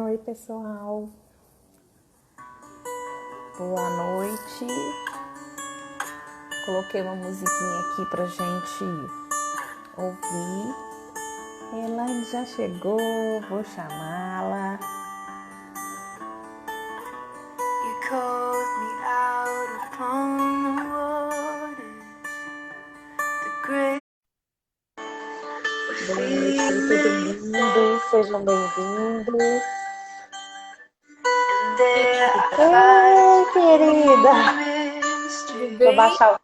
Oi, pessoal. Boa noite. Coloquei uma musiquinha aqui pra gente ouvir. Elaine já chegou, vou chamá-la. You called me out upon the waters, the great Boa noite para todo mundo, sejam bem-vindos. Oi, querida. Tudo Vou bem? baixar o...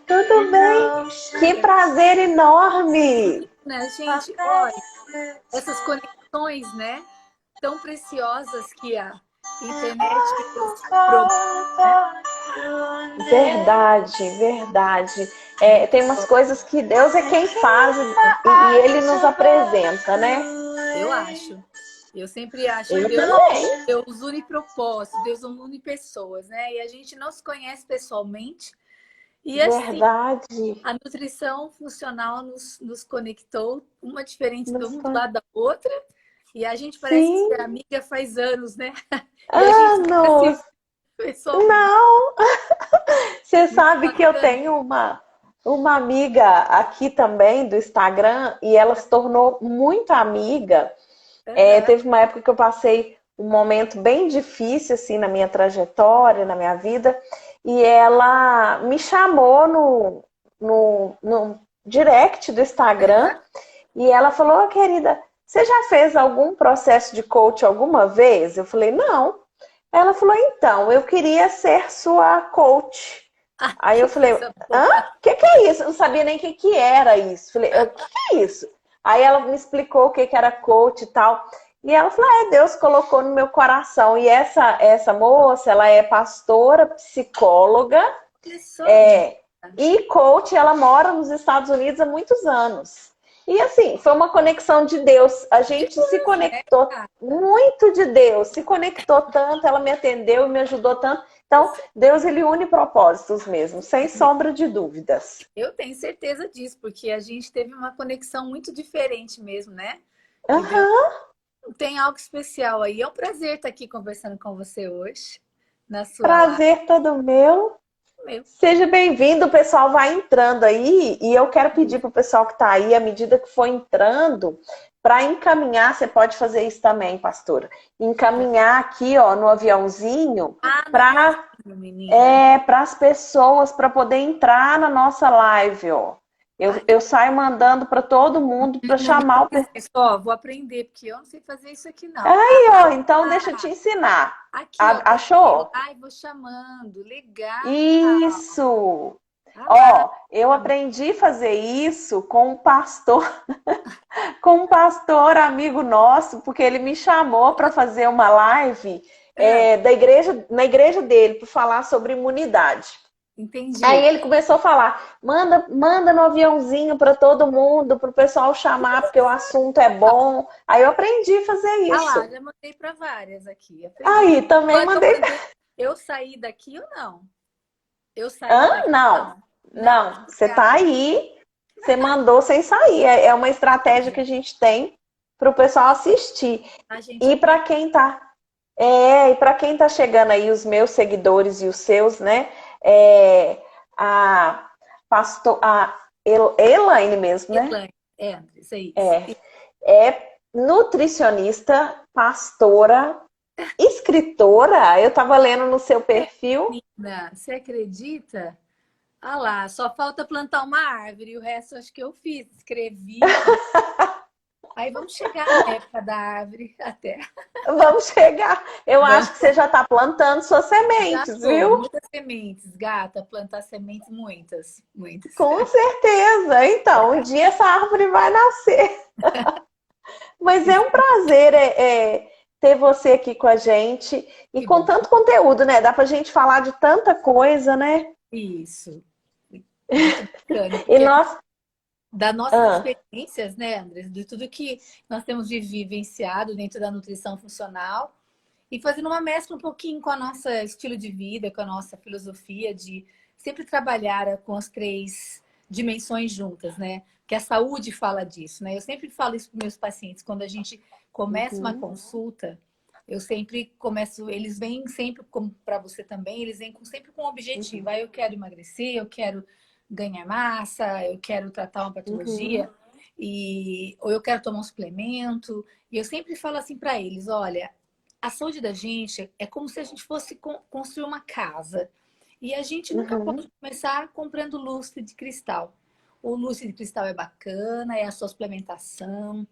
Tudo bem? Que prazer enorme! Né, gente, olha, essas conexões, né, tão preciosas que a internet nos propõe, né? Verdade, verdade. Tem umas coisas que Deus é quem faz e Ele nos apresenta, né? Eu acho. Eu sempre acho que Eu Deus, também. Deus une propósitos, Deus une pessoas, né? E a gente não se conhece pessoalmente. E assim, Verdade. a nutrição funcional nos conectou, uma diferente do Nos um do con- lado da outra. E a gente parece Sim, ser amiga faz anos, né? E a gente nunca se viu anos. pessoalmente. Não, você Muito sabe que eu bacana. tenho uma amiga aqui também do Instagram e ela se tornou muito amiga. Aham. Teve uma época que eu passei um momento bem difícil assim na minha trajetória, na minha vida, e ela me chamou no direct do Instagram e ela falou: "Ô, querida, você já fez algum processo de coach alguma vez?" Eu falei: "Não." Ela falou: "Então, eu queria ser sua coach." Ah, Aí eu que falei: coisa boa. "Hã? O que é isso?" Eu não sabia nem o que era isso. Falei: "O que é isso?" Aí ela me explicou o que era coach e tal. E ela falou: Deus colocou no meu coração." E essa moça, ela é pastora, psicóloga, Olha só, menina. é, e coach. Ela mora nos Estados Unidos há muitos anos. E assim, foi uma conexão de Deus. A De gente se Deus, né, conectou cara? muito de Deus, se conectou tanto, ela me atendeu e me ajudou tanto. Então, Deus, ele une propósitos mesmo, sem sombra de dúvidas. Eu tenho certeza disso, porque a gente teve uma conexão muito diferente mesmo, né? E Deus Aham, tem algo especial aí. É um prazer estar aqui conversando com você hoje, na sua live. prazer todo meu. Meu. Seja bem-vindo, o pessoal vai entrando aí e eu quero pedir para o pessoal que está aí, à medida que for entrando, para encaminhar, você pode fazer isso também, pastora, encaminhar aqui ó, no aviãozinho Ah, no para aviãozinho, menina. as pessoas para poder entrar na nossa live. Ó. Eu saio mandando para todo mundo para Não me chamar o faz isso. Ó, vou aprender, porque eu não sei fazer isso aqui, não. aí, ó, então deixa eu te ensinar. Aqui, ó, coloquei Achou? lá e vou chamando. Legal. Isso! Ah lá. Ó, eu aprendi a fazer isso com um pastor, com um pastor amigo nosso, porque ele me chamou para fazer uma live Ah, da igreja, na igreja dele, para falar sobre imunidade. Aí entendi. ele começou a falar: manda no aviãozinho para todo mundo, para o pessoal chamar, porque o assunto é bom. Aí eu aprendi a fazer Ah lá, isso. já mandei para várias aqui. Aprendi. Aí também Pode mandei. aprender. Eu saí daqui ou não? Eu saí Hã? daqui ou Não, não? Não. não. Você tá aí, você mandou sem sair. É uma estratégia que a gente tem para o pessoal assistir. A gente E para aprende. quem tá, e para quem tá chegando aí, os meus seguidores e os seus, né? A Elaine mesmo, né? Elaine, Andres, é isso. É, é nutricionista, pastora, escritora. Eu tava lendo no seu perfil. Menina, você acredita? Ah lá, só falta plantar uma árvore. E o resto acho que eu fiz. Escrevi. Aí vamos chegar na época da árvore até. Vamos chegar. Eu acho que Vamos. você já está plantando suas Já sementes, tô. viu? Muitas sementes, gata. Plantar sementes, muitas. Muitas. Com certeza. Então, um dia essa árvore vai nascer. Mas é um prazer ter você aqui com a gente e Que com bom. tanto conteúdo, né? Dá pra gente falar de tanta coisa, né? Isso. Muito bacana. E Porque nós. das nossas Ah, experiências, né, Andres? De tudo que nós temos vivenciado dentro da nutrição funcional. E fazendo uma mescla um pouquinho com a nossa estilo de vida, com a nossa filosofia de sempre trabalhar com as três dimensões juntas, né? Que a saúde fala disso, né? Eu sempre falo isso para meus pacientes, quando a gente começa uma uhum, consulta, Eu sempre começo, eles vêm sempre, como para você também, eles vêm sempre com um objetivo. Aí eu quero emagrecer, eu quero ganhar massa, eu quero tratar uma patologia, Uhum. ou eu quero tomar um suplemento. E eu sempre falo assim para eles, olha, a saúde da gente é como se a gente fosse construir uma casa. E a gente nunca Uhum. pode começar comprando lustre de cristal. O lustre de cristal é bacana, é a sua suplementação,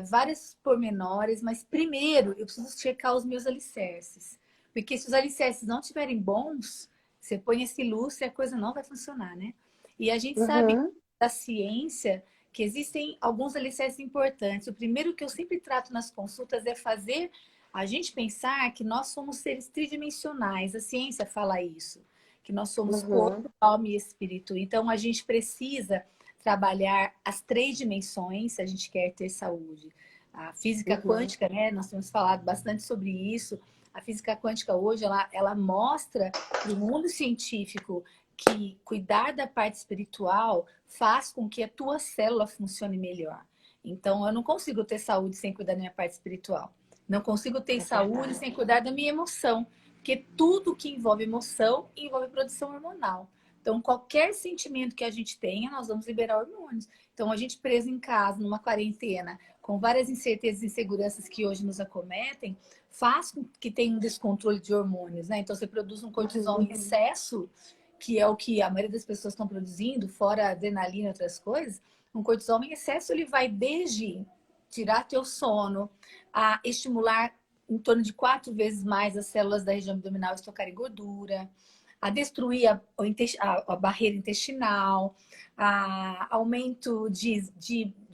vários pormenores, mas primeiro eu preciso checar os meus alicerces. Porque se os alicerces não estiverem bons, você põe esse lustre e a coisa não vai funcionar, né? E a gente sabe Uhum. da ciência que existem alguns alicerces importantes. O primeiro que eu sempre trato nas consultas é fazer a gente pensar que nós somos seres tridimensionais. A ciência fala isso, que nós somos Uhum. corpo, alma e espírito. Então a gente precisa trabalhar as três dimensões se a gente quer ter saúde. A física Uhum. quântica, né? Nós temos falado bastante sobre isso. A física quântica hoje, ela mostra para o mundo científico que cuidar da parte espiritual faz com que a tua célula funcione melhor. Então, eu não consigo ter saúde sem cuidar da minha parte espiritual. Não consigo ter É saúde verdade. sem cuidar da minha emoção. Porque tudo que envolve emoção envolve produção hormonal. Então, qualquer sentimento que a gente tenha, nós vamos liberar hormônios. Então, a gente preso em casa, numa quarentena, com várias incertezas e inseguranças que hoje nos acometem, faz com que tenha um descontrole de hormônios, né? Então, você produz um cortisol Uhum. em excesso, que é o que a maioria das pessoas estão produzindo, fora adrenalina e outras coisas. Um cortisol em excesso, ele vai desde tirar teu sono, a estimular em torno de 4 vezes mais as células da região abdominal estocarem gordura, a destruir a barreira intestinal, aumento de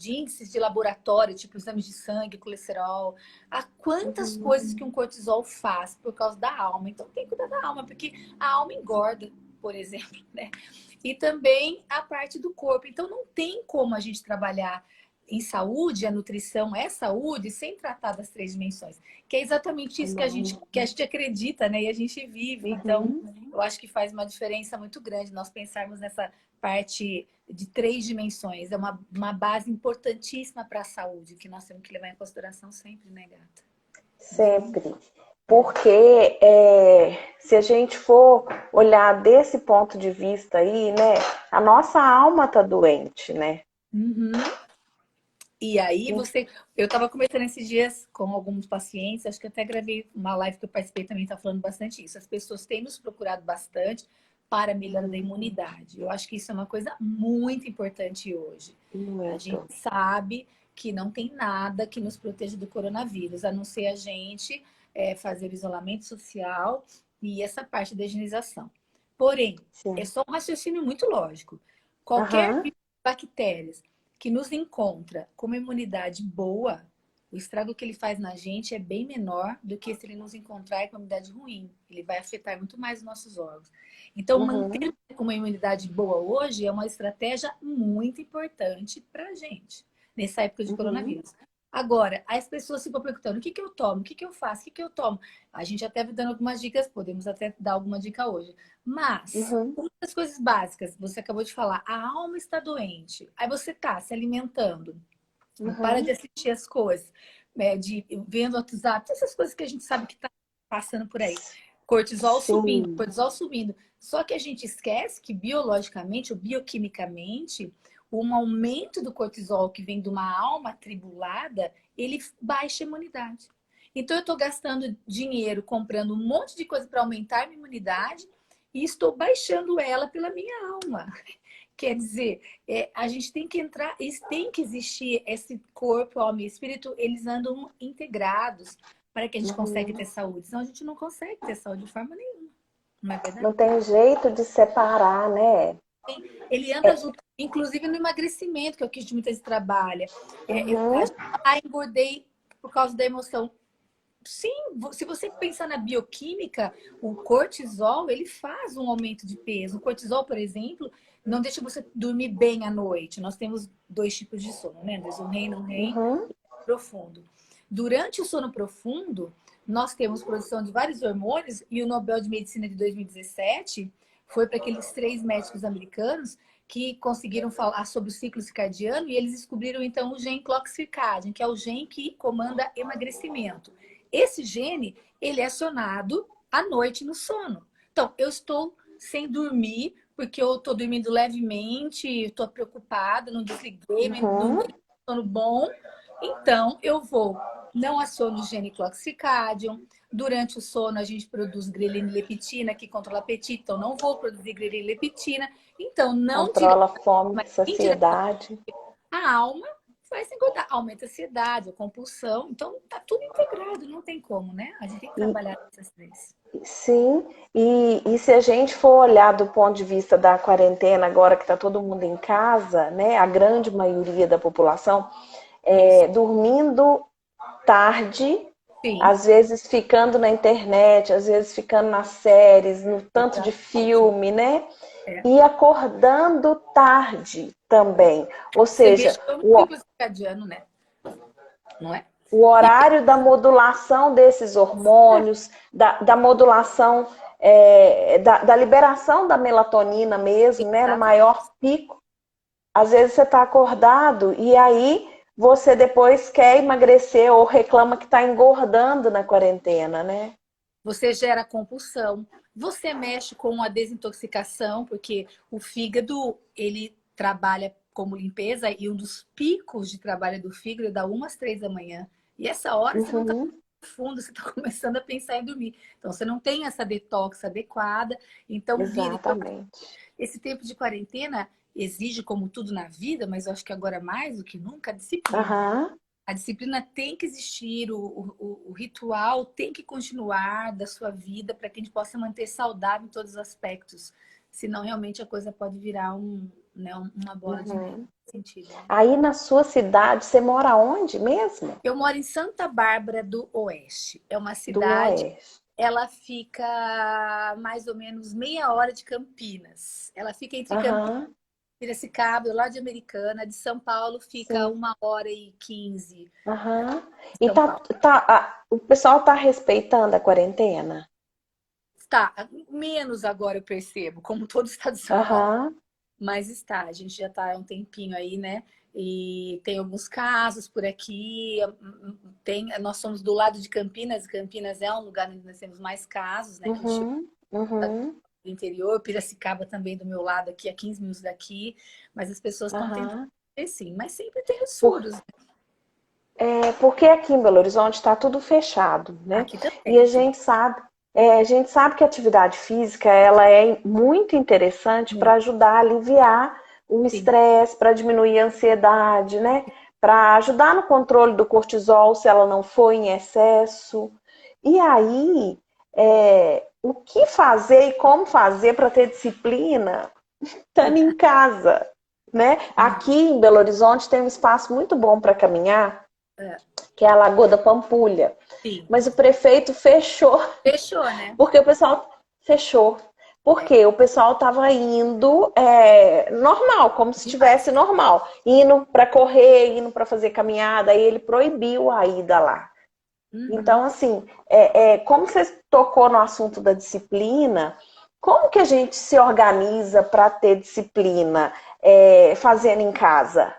índices de laboratório, tipo exames de sangue, colesterol, a quantas Uhum. coisas que um cortisol faz por causa da alma. Então tem que cuidar da alma, porque a alma engorda, por exemplo, né? E também a parte do corpo. Então não tem como a gente trabalhar em saúde, a nutrição é saúde, sem tratar das três dimensões. Que é exatamente isso Não. que a gente acredita, né? E a gente vive. Então, Uhum. eu acho que faz uma diferença muito grande nós pensarmos nessa parte de três dimensões. É uma base importantíssima para a saúde, que nós temos que levar em consideração sempre, né, gata? Sempre. Porque se a gente for olhar desse ponto de vista aí, né, a nossa alma tá doente, né? Uhum. E aí eu estava conversando esses dias com alguns pacientes, acho que até gravei uma live que eu participei também, está falando bastante isso. As pessoas têm nos procurado bastante para a melhora da imunidade. Eu acho que isso é uma coisa muito importante hoje. A gente Muito. sabe que não tem nada que nos proteja do coronavírus, a não ser a gente fazer o isolamento social e essa parte da higienização. Porém, é Sim. só um raciocínio muito lógico. Qualquer Aham. vírus, bactérias que nos encontra com uma imunidade boa, o estrago que ele faz na gente é bem menor do que se ele nos encontrar com uma imunidade ruim. Ele vai afetar muito mais os nossos órgãos. Então, Uhum. manter com uma imunidade boa hoje é uma estratégia muito importante para a gente, nessa época de Uhum. coronavírus. Agora, as pessoas ficam perguntando: o que eu tomo? O que eu faço? O que eu tomo? A gente até vai dando algumas dicas, podemos até dar alguma dica hoje. Mas, Uhum. uma das coisas básicas, você acabou de falar, a alma está doente. Aí você está se alimentando, para de Uhum. assistir as coisas, vendo o WhatsApp, essas coisas que a gente sabe que está passando por aí. Sim. Cortisol subindo. Só que a gente esquece que biologicamente ou bioquimicamente, um aumento do cortisol que vem de uma alma atribulada, ele baixa a imunidade. Então eu estou gastando dinheiro comprando um monte de coisa para aumentar a minha imunidade e estou baixando ela pela minha alma. Quer dizer, a gente tem que entrar, tem que existir esse corpo, alma e espírito, eles andam integrados para que a gente consiga Uhum. ter saúde. Senão a gente não consegue ter saúde de forma nenhuma. Não é verdade? Não tem jeito de separar, né? Ele anda junto, inclusive no emagrecimento, que é o que a gente muitas vezes trabalha. A Uhum. gente engordei por causa da emoção. Sim, se você pensar na bioquímica, o cortisol, ele faz um aumento de peso. O cortisol, por exemplo, não deixa você dormir bem à noite. Nós temos dois tipos de sono, né? Desde o REM, não REM, Uhum. profundo. Durante o sono profundo, nós temos produção de vários hormônios e o Nobel de Medicina de 2017 foi para aqueles 3 médicos americanos que conseguiram falar sobre o ciclo circadiano e eles descobriram então o gene clock circadian, que é o gene que comanda emagrecimento. esse gene, ele é acionado à noite no sono. Então, eu estou sem dormir, porque eu estou dormindo levemente, estou preocupada, não desliguei, não Uhum. dei sono bom. Então, eu não aciono o gene cloxicádio. Durante o sono, a gente produz grelina e leptina, que controla o apetite. Então, não vou produzir grelina e leptina. Então, não diretamente, Controla a fome, mas indiretamente, saciedade. a alma vai se engordar. Aumenta a ansiedade, a compulsão. Então, tá tudo integrado, não tem como, né? A gente tem que E, trabalhar essas três. sim, e se a gente for olhar do ponto de vista da quarentena, agora que está todo mundo em casa, né, a grande maioria da população, Isso. dormindo tarde, Sim, às vezes ficando na internet, às vezes ficando nas séries, no tanto de exatamente. filme, né? É. E acordando tarde também. Ou Você seja, mexeu no o, ciclo circadiano, né? Não é? o E horário da modulação desses hormônios, da modulação, da liberação da melatonina mesmo, né? No exatamente. maior pico. Às vezes você está acordado e aí você depois quer emagrecer ou reclama que está engordando na quarentena, né? Você gera compulsão. Você mexe com a desintoxicação, porque o fígado, ele trabalha como limpeza e um dos picos de trabalho do fígado é da 1 às 3 da manhã. E essa hora você não está Uhum, fundo, você está começando a pensar em dormir. Então, você não tem essa detox adequada. Então, vira. Então, exatamente. esse tempo de quarentena exige, como tudo na vida, mas eu acho que agora mais do que nunca, a disciplina. Aham, A disciplina tem que existir, o ritual tem que continuar da sua vida para que a gente possa manter saudável em todos os aspectos. Senão, realmente, a coisa pode virar né, uma bola de neve uhum. nesse sentido, né? Aí na sua cidade, você mora onde mesmo? Eu moro em Santa Bárbara do Oeste. É uma Do cidade, Oeste. ela fica mais ou menos meia hora de Campinas. Ela fica entre Campinas Aham, e Piracicaba, eu lá de Americana. De São Paulo fica sim. 1h15 Aham. de E São Paulo. o pessoal tá respeitando a quarentena? Está, menos agora eu percebo, como todo o estado de São Paulo. Aham, Mas está, a gente já está há um tempinho aí, né? E tem alguns casos por aqui. Nós somos do lado de Campinas, e Campinas é um lugar onde nós temos mais casos, né? Que a gente chama uhum, uhum, do interior, Piracicaba também do meu lado aqui, a 15 minutos daqui. Mas as pessoas estão tentando aham. ver sim, mas sempre tem os Por, furos, né? porque aqui em Belo Horizonte está tudo fechado, né? Aqui E também, tudo a gente sabe que a atividade física ela é muito interessante para muito. ajudar a aliviar o Sim. estresse, para diminuir a ansiedade, né? Para ajudar no controle do cortisol se ela não for em excesso. E aí, o que fazer e como fazer para ter disciplina estando em casa, né? Uhum. Aqui em Belo Horizonte tem um espaço muito bom para caminhar, É, que é a Lagoa da Pampulha. sim. Mas o prefeito fechou, Fechou, né? porque o pessoal fechou. É, Porque o pessoal estava indo normal, como se demais. estivesse normal. Indo para correr, indo para fazer caminhada, aí ele proibiu a ida lá. Então, Uhum. assim, como você tocou no assunto da disciplina, como que a gente se organiza para ter disciplina fazendo em casa?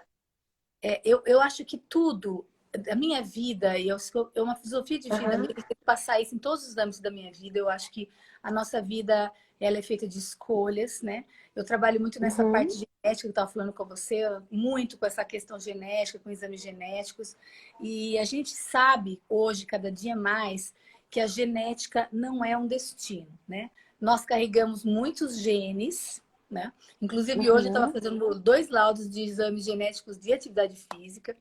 Eu acho que tudo, a minha vida, e é uma filosofia de vida minha, Aham, eu tenho que passar isso em todos os âmbitos da minha vida. Eu acho que a nossa vida, ela é feita de escolhas, né? Eu trabalho muito nessa parte uhum, genética que eu estava falando com você, muito com essa questão genética, com exames genéticos. E a gente sabe hoje, cada dia mais, que a genética não é um destino, né? Nós carregamos muitos genes, né? Inclusive, hoje eu estava uhum. fazendo 2 laudos de exames genéticos de atividade física.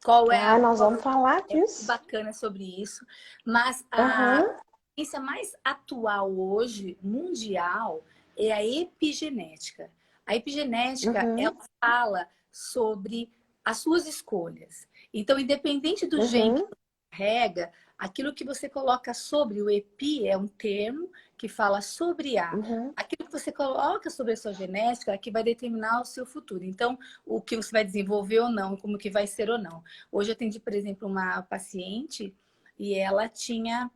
Qual é Ah, a nós vamos falar disso. bacana sobre isso? Mas a Aham, ciência mais atual hoje, mundial, é a epigenética. A epigenética, ela uhum, fala sobre as suas escolhas. Então, independente do gene que uhum, carrega, aquilo que você coloca sobre o epi é um termo que fala sobre a. uhum, Aquilo que você coloca sobre a sua genética é que vai determinar o seu futuro. Então, o que você vai desenvolver ou não, como que vai ser ou não. Hoje eu atendi, por exemplo, uma paciente e ela tinha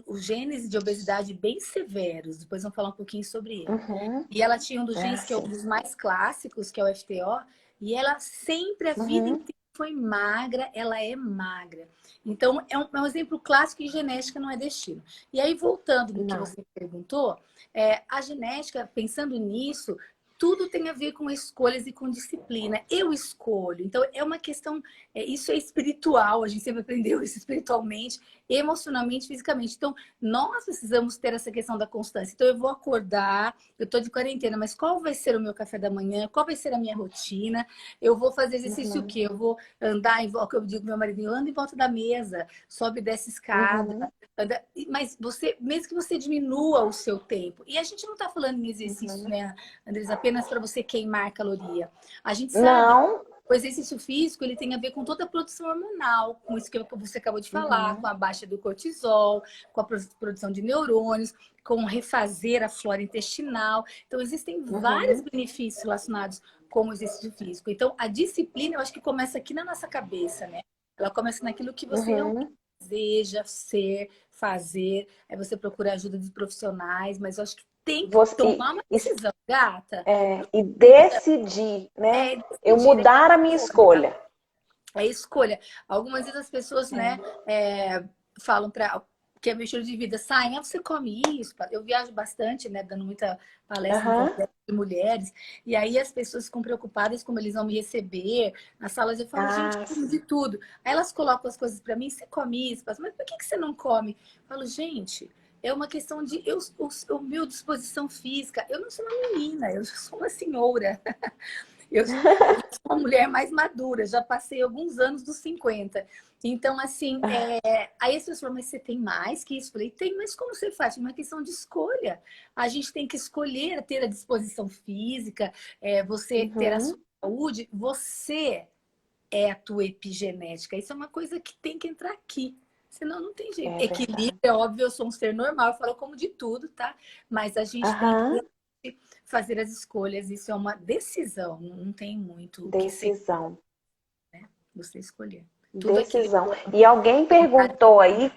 os genes de obesidade bem severos. Depois vamos falar um pouquinho sobre ele. uhum. E ela tinha um dos É genes que é um assim. dos mais clássicos, que é o FTO, e ela sempre, a vida Uhum, inteira, foi magra, ela é magra. Então, é um exemplo clássico que genética não é destino. E aí, voltando no que Não. você perguntou, a genética, pensando nisso, tudo tem a ver com escolhas e com disciplina. Eu escolho. Então, é uma questão, isso é espiritual, a gente sempre aprendeu isso espiritualmente, emocionalmente, fisicamente. Então, nós precisamos ter essa questão da constância. Então, eu vou acordar, eu estou de quarentena, mas qual vai ser o meu café da manhã? Qual vai ser a minha rotina? Eu vou fazer exercício o Uhum. quê? Eu vou andar em volta, eu digo pro meu marido, anda em volta da mesa, sobe e desce escada. Uhum. Mas você, mesmo que você diminua o seu tempo, e a gente não está falando em exercício, Uhum. né, Andresa, apenas para você queimar caloria. A gente sabe que Não. o exercício físico ele tem a ver com toda a produção hormonal, com isso que você acabou de falar, com Uhum. a baixa do cortisol, com a produção de neurônios, com refazer a flora intestinal. Então, existem vários Uhum. benefícios relacionados com o exercício físico. Então, a disciplina, eu acho que começa aqui na nossa cabeça, né? Ela começa naquilo que você realmente Uhum. deseja ser, fazer. Aí você procura ajuda de profissionais, mas eu acho que tem que Você, tomar uma e, decisão, gata. e decidir, né? Eu Decidir, mudar a minha escolha. é escolha. Algumas vezes as pessoas, né, É. falam para que é meu estilo de vida, saem, você come isso. Eu viajo bastante, né, dando muita palestra em Aham. congresso de mulheres, e aí as pessoas ficam preocupadas como eles vão me receber. Nas salas eu falo, gente, Ah, como de tudo. Aí elas colocam as coisas para mim, você come isso? Mas por que você não come? Eu falo, gente, é uma questão de o meu disposição física. Eu não sou uma menina, eu sou uma senhora. Eu sou uma mulher mais madura, já passei alguns anos dos 50. Então, assim, aí as pessoas falam, mas você tem mais que isso? Eu falei, tem, mas como você faz? É uma questão de escolha. A gente tem que escolher ter a disposição física, você ter a sua uhum. saúde, você é a tua epigenética. Isso é uma coisa que tem que entrar aqui. Senão não tem jeito. É Equilíbrio, verdade. é óbvio, eu sou um ser normal, eu falo como de tudo, tá? Mas a gente tem que Aham. fazer as escolhas, isso é uma decisão, não tem muito o que ser Decisão. você escolher. Tudo aquilo Decisão. E alguém perguntou aí,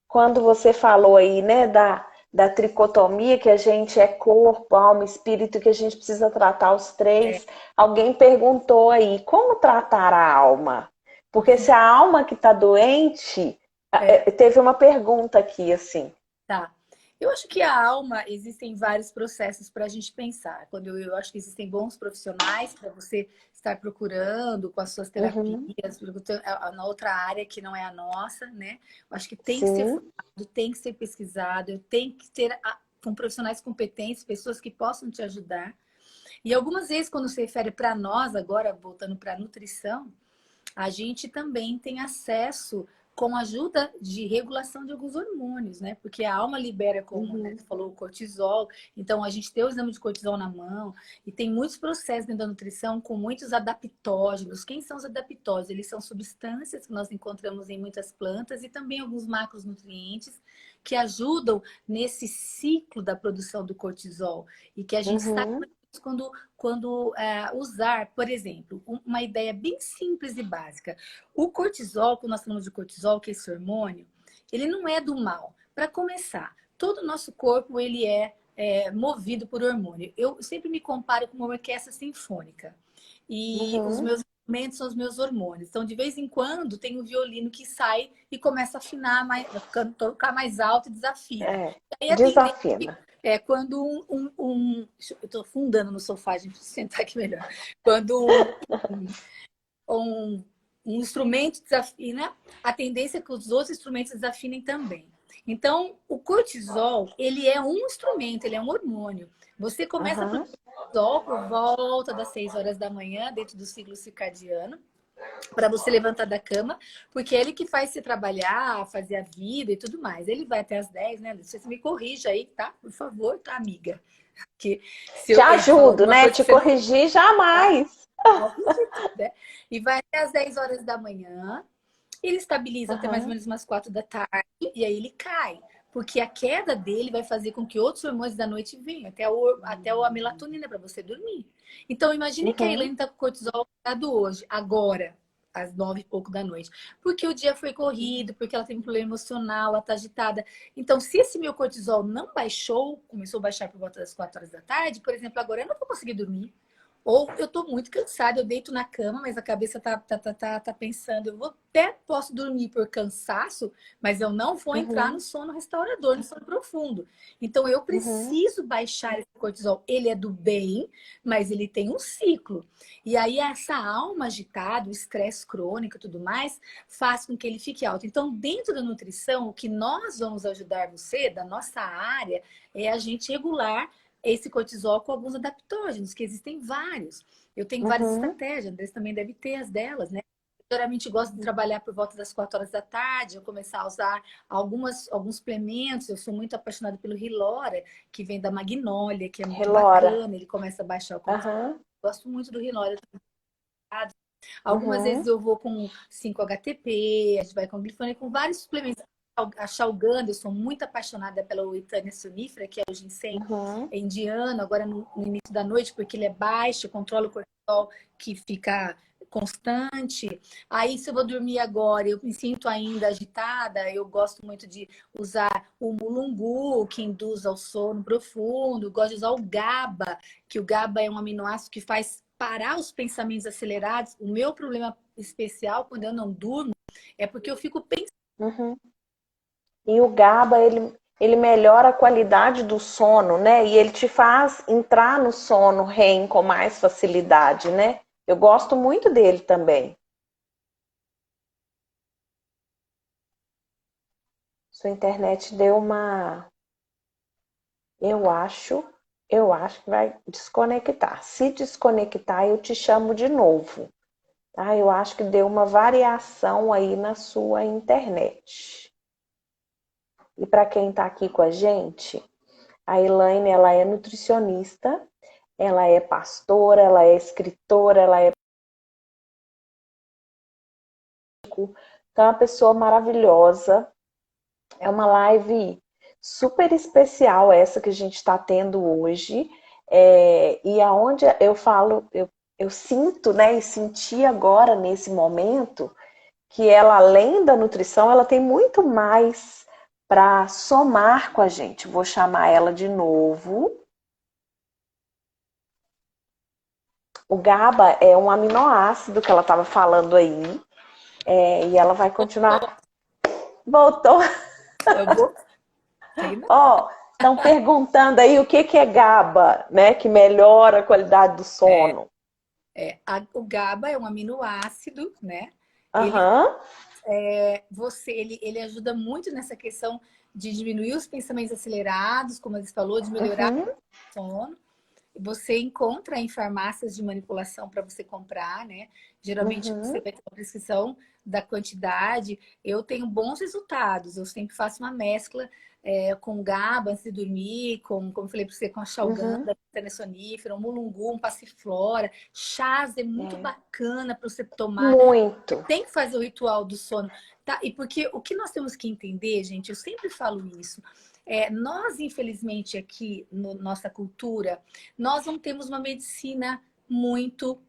quando você falou aí, né, da tricotomia, que a gente é corpo, alma, espírito, que a gente precisa tratar os é, três. Alguém perguntou aí, como tratar a alma? Porque se a alma que está doente, é, teve uma pergunta aqui, assim. tá. Eu acho que a alma, existem vários processos para a gente pensar. Quando eu acho que existem bons profissionais para você estar procurando com as suas Uhum, terapias, na outra área que não é a nossa, né? Eu acho que tem que ser sim. formado, tem que ser pesquisado, tem que ter com profissionais competentes, pessoas que possam te ajudar. E algumas vezes, quando se refere para nós, agora voltando para a nutrição, a gente também tem acesso com a ajuda de regulação de alguns hormônios, né? Porque a alma libera, como, né, Uhum, tu falou, o cortisol. Então, a gente tem o exame de cortisol na mão e tem muitos processos dentro da nutrição com muitos adaptógenos. Quem são os adaptógenos? Eles são substâncias que nós encontramos em muitas plantas e também alguns macronutrientes que ajudam nesse ciclo da produção do cortisol e que a gente sabe uhum, quando usar, por exemplo, uma ideia bem simples e básica. O cortisol, quando nós falamos de cortisol, que é esse hormônio, ele não é do mal. Para começar, todo o nosso corpo ele é movido por hormônio. Eu sempre me comparo com uma orquestra sinfônica. E os uhum. meus instrumentos são os meus hormônios. Então, de vez em quando, tem um violino que sai e começa a afinar, tocar mais alto e desafina. É, E aí a tendência desafina. é quando eu estou afundando no sofá, a gente precisa sentar aqui melhor. Quando um, um instrumento desafina, a tendência é que os outros instrumentos desafinem também. Então, o cortisol, ele é um instrumento, ele é um hormônio. Você começa a Aham, produzir cortisol por volta das 6 horas da manhã, dentro do ciclo circadiano, para você levantar da cama, porque é ele que faz você trabalhar, fazer a vida e tudo mais. Ele vai até as 10, né? Você me corrija aí, tá? Por favor, tá, amiga? Que se te eu falar ajudo, alguma né? coisa que Te você não corrigir tá, jamais. né? E vai até as 10 horas da manhã. Ele estabiliza até mais ou Aham, menos umas 4 da tarde e aí ele cai. Porque a queda dele vai fazer com que outros hormônios da noite venham, até a melatonina para você dormir. Então, imagine que a uhum, Elaine está com cortisol ligado hoje, agora, às 9 e pouco da noite. Porque o dia foi corrido, porque ela tem um problema emocional, ela está agitada. Então, se esse meu cortisol não baixou, começou a baixar por volta das 4 horas da tarde, por exemplo, agora eu não vou conseguir dormir. Ou eu tô muito cansada, eu deito na cama, mas a cabeça tá pensando, até posso dormir por cansaço, mas eu não vou entrar no Uhum, sono restaurador, no sono profundo. Então eu uhum, preciso baixar esse cortisol. Ele é do bem, mas ele tem um ciclo. E aí essa alma agitada, o estresse crônico e tudo mais, faz com que ele fique alto. Então, dentro da nutrição, o que nós vamos ajudar você, da nossa área, é a gente regular esse cortisol com alguns adaptógenos, que existem vários. Eu tenho várias uhum. estratégias, Andressa também deve ter as delas, né? Eu geralmente gosto de trabalhar por volta das 4 horas da tarde, eu começar a usar alguns suplementos. Eu sou muito apaixonada pelo Rilora, que vem da Magnólia, que é muito Relora. bacana, ele começa a baixar o cortisol. Aham, Gosto muito do Rilora. Algumas vezes uhum, eu vou com 5-HTP, a gente vai com glifosate, com vários suplementos. A Shawganda, eu sou muito apaixonada pela Oitânia sonífera, que é o ginseng uhum. indiano, agora no início da noite, porque ele é baixo, controla o cortisol que fica constante. Aí, se eu vou dormir agora, eu me sinto ainda agitada, eu gosto muito de usar o mulungu, que induz ao sono profundo, eu gosto de usar o GABA, que o GABA é um aminoácido que faz parar os pensamentos acelerados. O meu problema especial quando eu não durmo é porque eu fico pensando. Uhum. E o GABA, ele melhora a qualidade do sono, né? E ele te faz entrar no sono REM com mais facilidade, né? Eu gosto muito dele também. Sua internet deu uma. Eu acho, eu acho que vai desconectar. Se desconectar, eu te chamo de novo, tá? Eu acho que deu uma variação aí na sua internet. E para quem está aqui com a gente, a Elaine, ela é nutricionista, ela é pastora, ela é escritora, ela é então, é uma pessoa maravilhosa. É uma live super especial essa que a gente está tendo hoje. E aonde eu falo, eu sinto, né, e senti agora nesse momento que ela, além da nutrição, ela tem muito mais para somar com a gente. Vou chamar ela de novo. O GABA é um aminoácido que ela estava falando aí, e ela vai continuar. Voltou. Eu vou. Ó, estão perguntando aí o que é GABA, né? Que melhora a qualidade do sono. O GABA é um aminoácido, né? Ele, Aham. ele ajuda muito nessa questão de diminuir os pensamentos acelerados, como eles falou, de melhorar Uhum. o sono. Você encontra em farmácias de manipulação para você comprar, né? Geralmente você Uhum. vai ter uma prescrição da quantidade. Eu tenho bons resultados. Eu sempre faço uma mescla com GABA antes de dormir, como eu falei para você, com a Uhum. Shawganda, sonífera, um mulungu, um passiflora. Chás é muito É. bacana para você tomar. Muito. Tem que fazer o ritual do sono, tá? E porque o que nós temos que entender, gente, eu sempre falo isso. Nós, infelizmente, aqui na nossa cultura, nós não temos uma medicina muito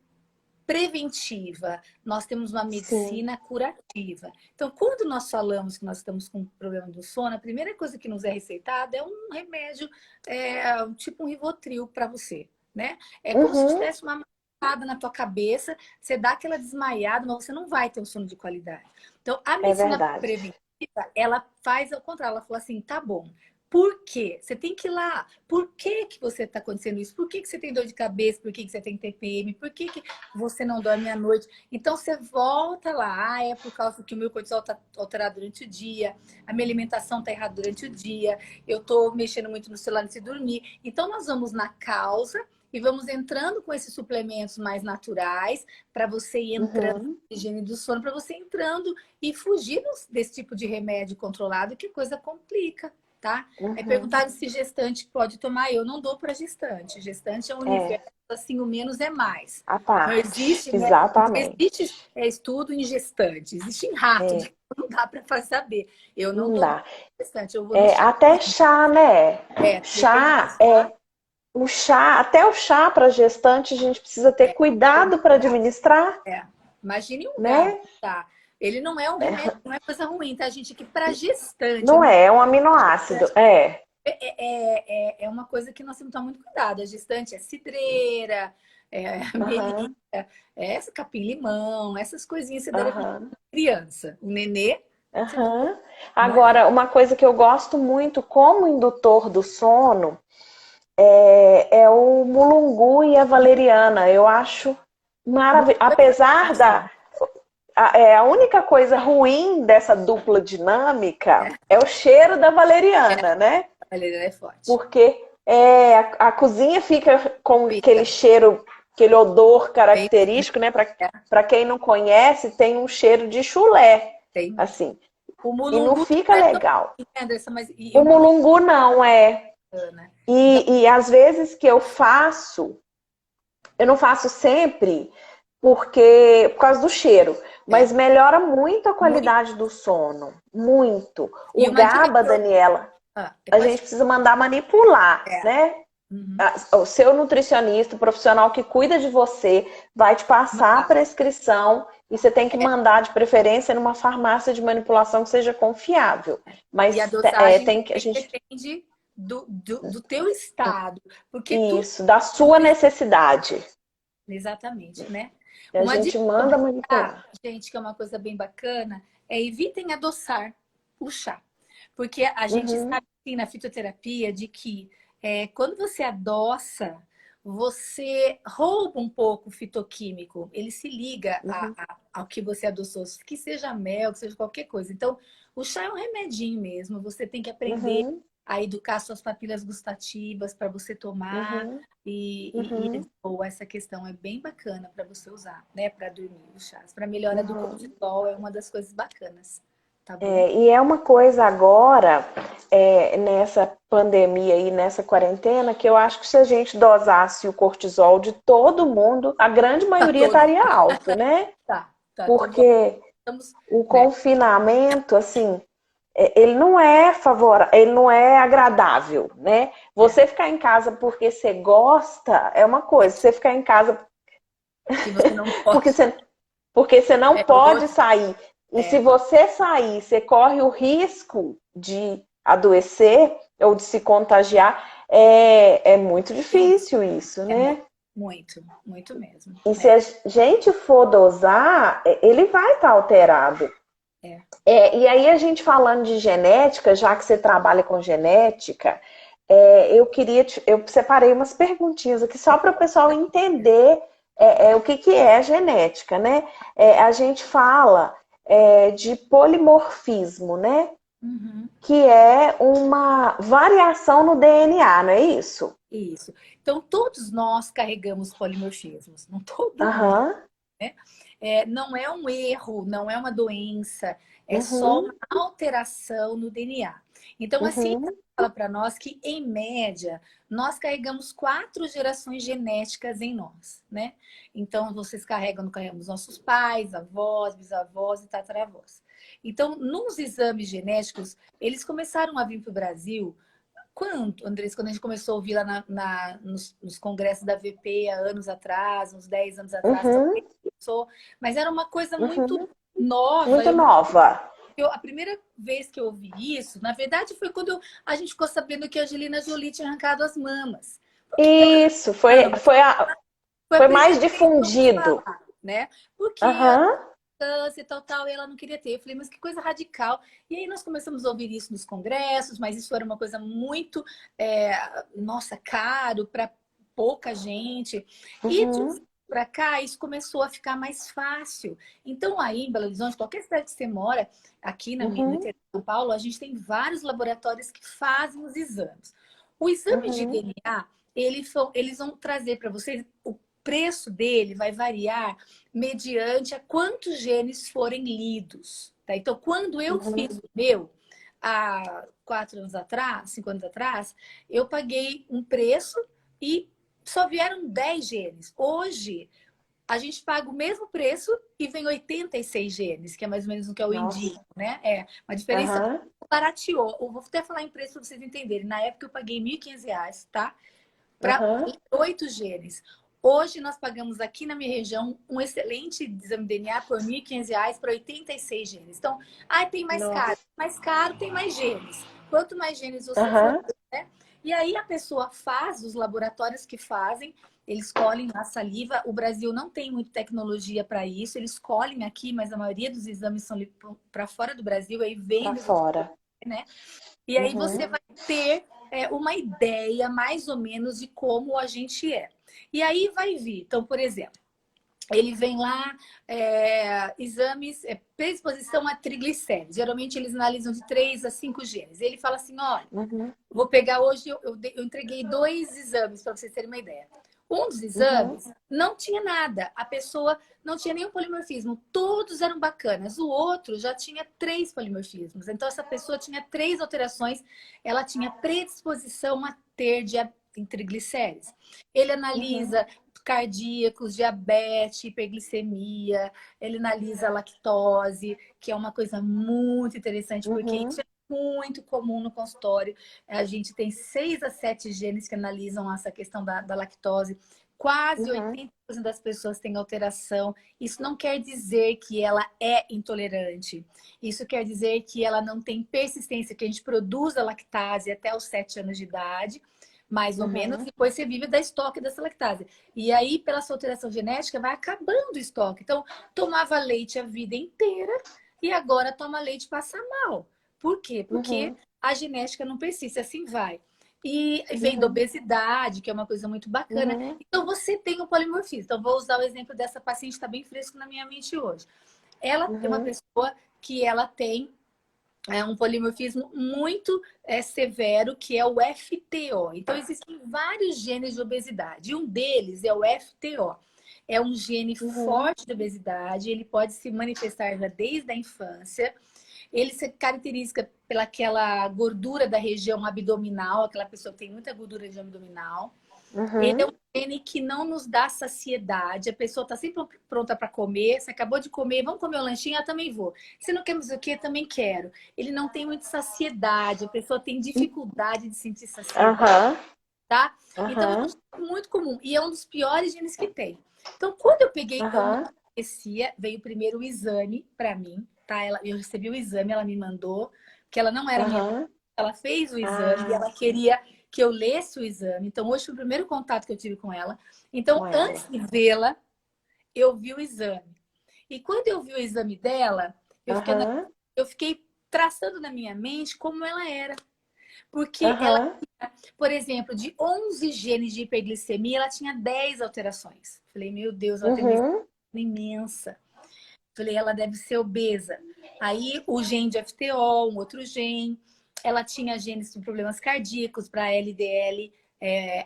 preventiva, nós temos uma Sim. medicina curativa. Então, quando nós falamos que nós estamos com um problema do sono, a primeira coisa que nos é receitada é um remédio, tipo um Rivotril para você, né? É como se Uhum. tivesse uma marcada na tua cabeça, você dá aquela desmaiada, mas você não vai ter um sono de qualidade. Então, a É medicina verdade. preventiva, ela faz ao contrário, ela fala assim, tá bom, por quê? Você tem que ir lá. Por que que você está acontecendo isso? Por que que você tem dor de cabeça? Por que que você tem TPM? Por que que você não dorme à noite? Então você volta lá. É por causa que o meu cortisol está alterado durante o dia, a minha alimentação está errada durante o dia, eu estou mexendo muito no celular antes de dormir. Então nós vamos na causa e vamos entrando com esses suplementos mais naturais para você ir entrando Uhum. na higiene do sono, para você entrando e fugir desse tipo de remédio controlado, que coisa complica. Tá? Aí Uhum. perguntaram se gestante pode tomar. Eu não dou para gestante. Gestante é um universo, É. assim, o menos é mais. A Não parte. existe, né? Não Exatamente. existe estudo em gestante. Existe em rato, É. não dá para saber. Eu não Não dou dá. gestante, eu vou no chá. Até chá, né? Depende. Chá é. O chá, até o chá para gestante, a gente precisa ter Tem cuidado que para cuidar. administrar, Imagine um GABA, né? tá? Ele não é um remédio, não é coisa ruim, tá, gente? Que para gestante, Não é um aminoácido. É. é uma coisa que nós temos que tomar muito cuidado. A gestante é cidreira, melissa, Aham, essa capim-limão, essas coisinhas você deve dar aham, pra criança. O nenê, você não, aham. não é? Agora, uma coisa que eu gosto muito como indutor do sono é o mulungu e a valeriana. Eu acho maravilhoso. Apesar Assim, a única coisa ruim dessa dupla dinâmica é o cheiro da valeriana, né? a Valeriana é forte. Porque a cozinha fica com aquele Fica, cheiro, aquele odor tem, característico, né? é, Para quem não conhece, tem um cheiro de chulé, tem mesmo. assim, O e não mulungu fica não é tão legal. ruim, né, Andressa? Mas e O o mulungu, mulungu não é. né? Então, E às vezes que eu não faço sempre, por causa do cheiro, é mas melhora muito a muito. qualidade do sono, muito. E O uma dica GABA, que eu. Daniela, a Pode. gente precisa mandar manipular, É. né? Uhum. O seu nutricionista, o profissional que cuida de você, vai te passar a Mandar. prescrição e você tem que mandar de preferência numa farmácia de manipulação que seja confiável. E a Mas dosagem tem que a também gente depende do teu estado. Porque tudo. isso, da sua necessidade. Exatamente, né? A Uma dica gente que eu manda vou dar, manipular. gente, que é uma coisa bem bacana, é evitem adoçar o chá. Porque a gente Uhum, sabe, assim, na fitoterapia, de que quando você adoça, você rouba um pouco o fitoquímico. Ele se liga uhum, ao que você adoçou, que seja mel, que seja qualquer coisa. Então, o chá é um remedinho mesmo. Você tem que aprender uhum, a educar suas papilas gustativas para você tomar. uhum, E uhum, ou essa questão é bem bacana para você usar, né? Para dormir os chás. Para melhora do uhum. cortisol é uma das coisas bacanas, tá bom? E é uma coisa agora, nessa pandemia e nessa quarentena, que eu acho que se a gente dosasse o cortisol de todo mundo, a grande Tá maioria todo, estaria alto, né? tá todo. Porque Estamos, o né? confinamento, assim, ele não é favorável, ele não é agradável, né? É, Você ficar em casa porque você gosta é uma coisa, você ficar em casa que você não porque pode. você não É pode outro. sair. E se É, você sair, você corre o risco de adoecer ou de se contagiar. É muito isso. difícil isso, É muito, né? muito, muito mesmo, E se né? a gente for dosar, ele vai estar alterado. É. E aí a gente falando de genética, já que você trabalha com genética, eu separei umas perguntinhas aqui só para o pessoal entender o que, que é a genética, né? A gente fala de polimorfismo, né? Uhum. Que é uma variação no DNA, não é isso? Isso. Então, todos nós carregamos polimorfismos, não todo mundo, Aham, né? Não é um erro, não é uma doença, é só uma uhum, alteração no DNA. Então, a ciência uhum, fala para nós que, em média, nós carregamos 4 gerações genéticas em nós, né? Então, vocês carregamos nossos pais, avós, bisavós e tataravós. Então, nos exames genéticos, eles começaram a vir para o Brasil. Quando, Andrés, quando a gente começou a ouvir lá nos congressos da VP há anos atrás, uns 10 anos atrás, uhum, talvez começou, mas era uma coisa muito uhum. nova. Muito nova. A primeira vez que eu ouvi isso, na verdade, foi quando a gente ficou sabendo que a Angelina Jolie tinha arrancado as mamas. Por que ela Isso, arrancou as mamas? Foi a foi mais primeira vez que eu ouvi difundido. falar, né? Porque Aham, câncer, tal, e ela não queria ter. Eu falei, mas que coisa radical. E aí nós começamos a ouvir isso nos congressos, mas isso era uma coisa muito, nossa, caro para pouca gente. E de uns uhum, anos para cá, isso começou a ficar mais fácil. Então, aí em Belo Horizonte, qualquer cidade que você mora, aqui no uhum, interior de São Paulo, a gente tem vários laboratórios que fazem os exames. O exame de uhum, DNA, eles vão trazer para vocês, o preço dele vai variar mediante a quantos genes forem lidos. Tá? Então, quando eu uhum. fiz o meu, há 4 anos atrás, 5 anos atrás, eu paguei um preço e só vieram 10 genes. Hoje, a gente paga o mesmo preço e vem 86 genes, que é mais ou menos o que é o Nossa. indico, né? É uma diferença Aham, barateou. Eu vou até falar em preço para vocês entenderem. Na época eu paguei R$ 1.500, tá? Para aham. 8 genes. Hoje nós pagamos aqui na minha região um excelente exame de DNA por R$ 1.500 para 86 genes. Então, tem mais caro. Nossa. Mais caro tem mais genes. Quanto mais genes você for, Aham. E aí a pessoa faz, os laboratórios que fazem, eles colhem a saliva. O Brasil não tem muita tecnologia para isso, eles colhem aqui, mas a maioria dos exames são para fora do Brasil, aí vem Pra resultado, fora. né? E aí você Uhum. vai ter uma ideia mais ou menos de como a gente é. E aí vai vir, então, por exemplo, ele vem lá, exames, predisposição a triglicéridos. Geralmente eles analisam de 3 a 5 genes. Ele fala assim, olha, Uhum. vou pegar hoje, eu entreguei 2 exames, para vocês terem uma ideia. Um dos Uhum. exames não tinha nada, a pessoa não tinha nenhum polimorfismo, todos eram bacanas. O outro já tinha 3 polimorfismos. Então, essa pessoa tinha 3 alterações, ela tinha predisposição a ter em triglicéridos. Ele Uhum. analisa cardíacos, diabetes, hiperglicemia, ele analisa a lactose, que é uma coisa muito interessante, porque Uhum. isso é muito comum no consultório. A gente tem 6 a 7 genes que analisam essa questão da lactose. Quase Uhum. 80% das pessoas têm alteração. Isso não quer dizer que ela é intolerante. Isso quer dizer que ela não tem persistência, que a gente produz a lactase até os 7 anos de idade, mais ou menos, Uhum. depois você vive da estoque dessa lactase. E aí, pela sua alteração genética, vai acabando o estoque. Então, tomava leite a vida inteira e agora toma leite e passa mal. Por quê? Porque Uhum. a genética não persiste, assim vai. E vem da Uhum. obesidade, que é uma coisa muito bacana. Uhum. Então, você tem o polimorfismo. Então, vou usar o exemplo dessa paciente, está bem fresco na minha mente hoje. Ela é uma Uhum. pessoa que ela tem um polimorfismo muito severo, que é o FTO. Então, existem vários genes de obesidade. E um deles é o FTO. É um gene Uhum. forte de obesidade, ele pode se manifestar já desde a infância. Ele se caracteriza pelaquela gordura da região abdominal, aquela pessoa que tem muita gordura na região abdominal. Ele é um Uhum. gene que não nos dá saciedade. A pessoa está sempre pronta para comer. Você acabou de comer, vamos comer um lanchinho? Eu também vou. Você não quer mais o quê? Eu também quero. Ele não tem muita saciedade. A pessoa tem dificuldade de sentir saciedade, Aham. tá? Então, é um Aham. gene muito comum. E é um dos piores genes que tem. Então, quando eu peguei, eu não Aham. conhecia, veio primeiro o exame para mim, tá? Eu recebi o exame, ela me mandou, que ela não era minha. Aham. Ela fez o exame e Ah, ela queria que eu lesse o exame. Então, hoje foi o primeiro contato que eu tive com ela. com Então, ela. antes de vê-la, eu vi o exame. E quando eu vi o exame dela, Aham. eu fiquei traçando na minha mente como ela era. Porque ela, Aham. por exemplo, de 11 genes de hiperglicemia, ela tinha 10 alterações. Falei, meu Deus, ela tem uma Uhum. imensa. Falei, ela deve ser obesa. Aí o gene de FTO, um outro gene. Ela tinha genes de problemas cardíacos para LDL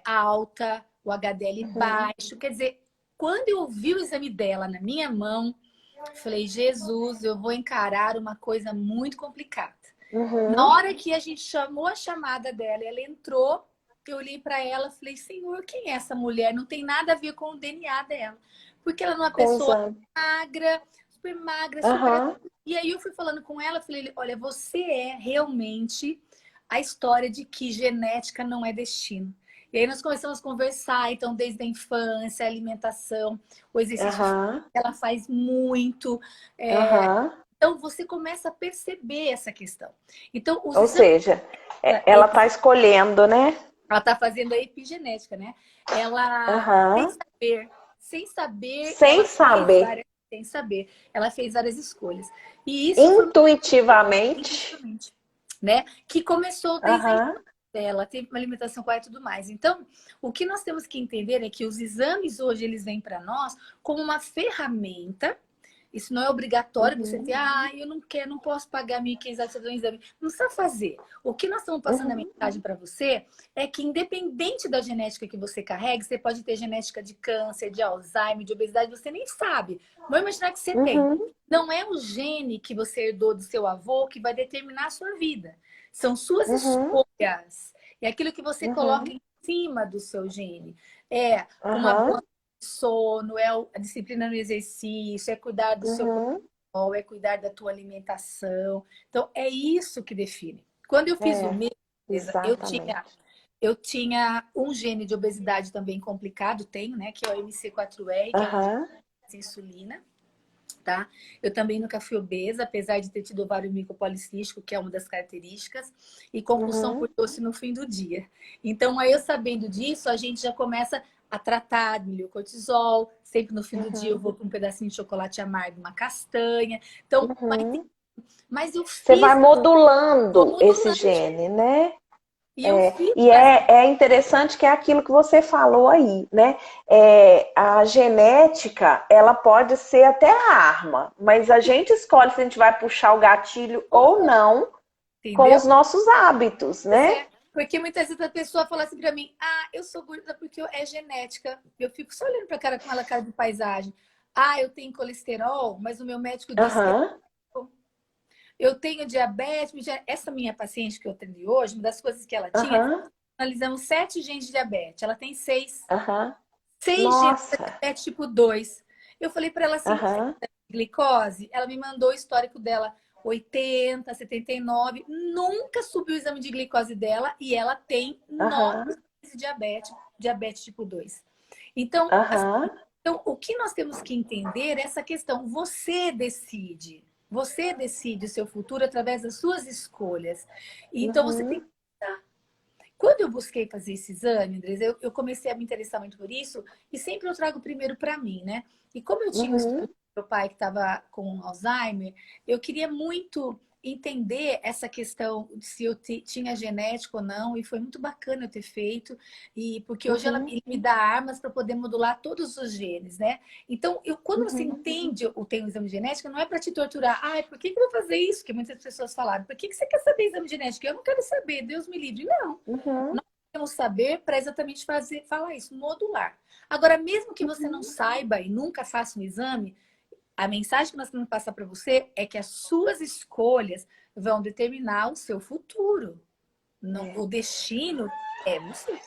alta, o HDL Uhum. baixo. Quer dizer, quando eu vi o exame dela na minha mão, falei, Jesus, eu vou encarar uma coisa muito complicada. Na Uhum. hora que a gente chamou a chamada dela, ela entrou, eu olhei para ela e falei, Senhor, quem é essa mulher? Não tem nada a ver com o DNA dela. Porque ela é uma Com o pessoa exame. magra, super. Aham. E aí eu fui falando com ela, falei, olha, você é realmente a história de que genética não é destino. E aí nós começamos a conversar, então, desde a infância, a alimentação, o exercício físico, Aham. ela faz muito. Aham. Então, você começa a perceber essa questão. Então, os Ou exames, seja, ela está escolhendo, né? ela está fazendo a epigenética, né? Ela, Aham. sem saber, Sem saber. sem saber, ela fez várias escolhas. E isso foi Intuitivamente. intuitivamente, né? Que começou desde a Aham. infância dela, teve uma alimentação correta e tudo mais. Então, o que nós temos que entender é que os exames hoje eles vêm para nós como uma ferramenta. Isso não é obrigatório você ter, Uhum. eu não quero, não posso pagar 1.500 reais para fazer um exame. Não precisa fazer. O que nós estamos passando a Uhum. mensagem para você é que, independente da genética que você carregue, você pode ter genética de câncer, de Alzheimer, de obesidade, você nem sabe. Vamos imaginar que você tem. Uhum. Não é o gene que você herdou do seu avô que vai determinar a sua vida. São suas Uhum. escolhas. É aquilo que você coloca Uhum. em cima do seu gene. É uma boa Aham. sono, a disciplina no exercício, é cuidar do seu Uhum. corpo, é cuidar da tua alimentação. Então, é isso que define. Quando eu fiz o É, meu, exatamente. eu tinha um gene de obesidade também complicado, tenho, né? Que é o MC4R, que é um gene Aham. de insulina. tá? Eu também nunca fui obesa, apesar de ter tido ovário micropolicístico, que é uma das características, e compulsão por doce no fim do dia. Então, aí eu sabendo disso, a gente já começa a tratar de cortisol. Sempre no fim do dia eu vou com um pedacinho de chocolate amargo, uma castanha. Então, mas eu Você vai fiz, vou modulando esse modulando, gene, né? e eu fiz E é interessante que é aquilo que você falou aí, né? A genética, ela pode ser até a arma, mas a gente escolhe se a gente vai puxar o gatilho ou não com entendeu? os nossos hábitos, Pois né? é, porque muitas vezes a pessoa fala assim pra mim, ah, eu sou gorda porque é genética. Eu fico só olhando pra cara com ela cara de paisagem. Ah, eu tenho colesterol, mas o meu médico disse que é Aham, bom. Eu tenho diabetes. Essa minha paciente que eu atendi hoje, uma das coisas que ela tinha, aham, analisamos 7 genes de diabetes. Ela tem 6. aham. 6 genes de Nossa, diabetes tipo 2. Eu falei pra ela assim, você aham, tem glicose? Ela me mandou o histórico dela. 80, 79, nunca subiu o exame de glicose dela e ela tem 9 aham, de diabetes tipo 2. Então, aham, então, o que nós temos que entender é essa questão. Você decide. Você decide o seu futuro através das suas escolhas. Então, você tem uhum, que pensar. Quando eu busquei fazer esse exame, Andres, eu comecei a me interessar muito por isso e sempre eu trago primeiro para mim, né? E como eu tinha o uhum, estudo do meu pai que estava com Alzheimer, eu queria muito entender essa questão de se eu tinha genético ou não, e foi muito bacana eu ter feito, e porque hoje uhum, ele me dá armas para poder modular todos os genes, né? Então, quando você uhum, entende o tem o exame genético, não é para te torturar. Ai, por que eu vou fazer isso? Que muitas pessoas falaram. Por que você quer saber exame genético? Eu não quero saber, Deus me livre. Não. uhum, Nós temos saber para exatamente falar isso, modular. Agora, mesmo que você não saiba e nunca faça um exame, a mensagem que nós queremos passar para você é que as suas escolhas vão determinar o seu futuro. Não, o destino é você,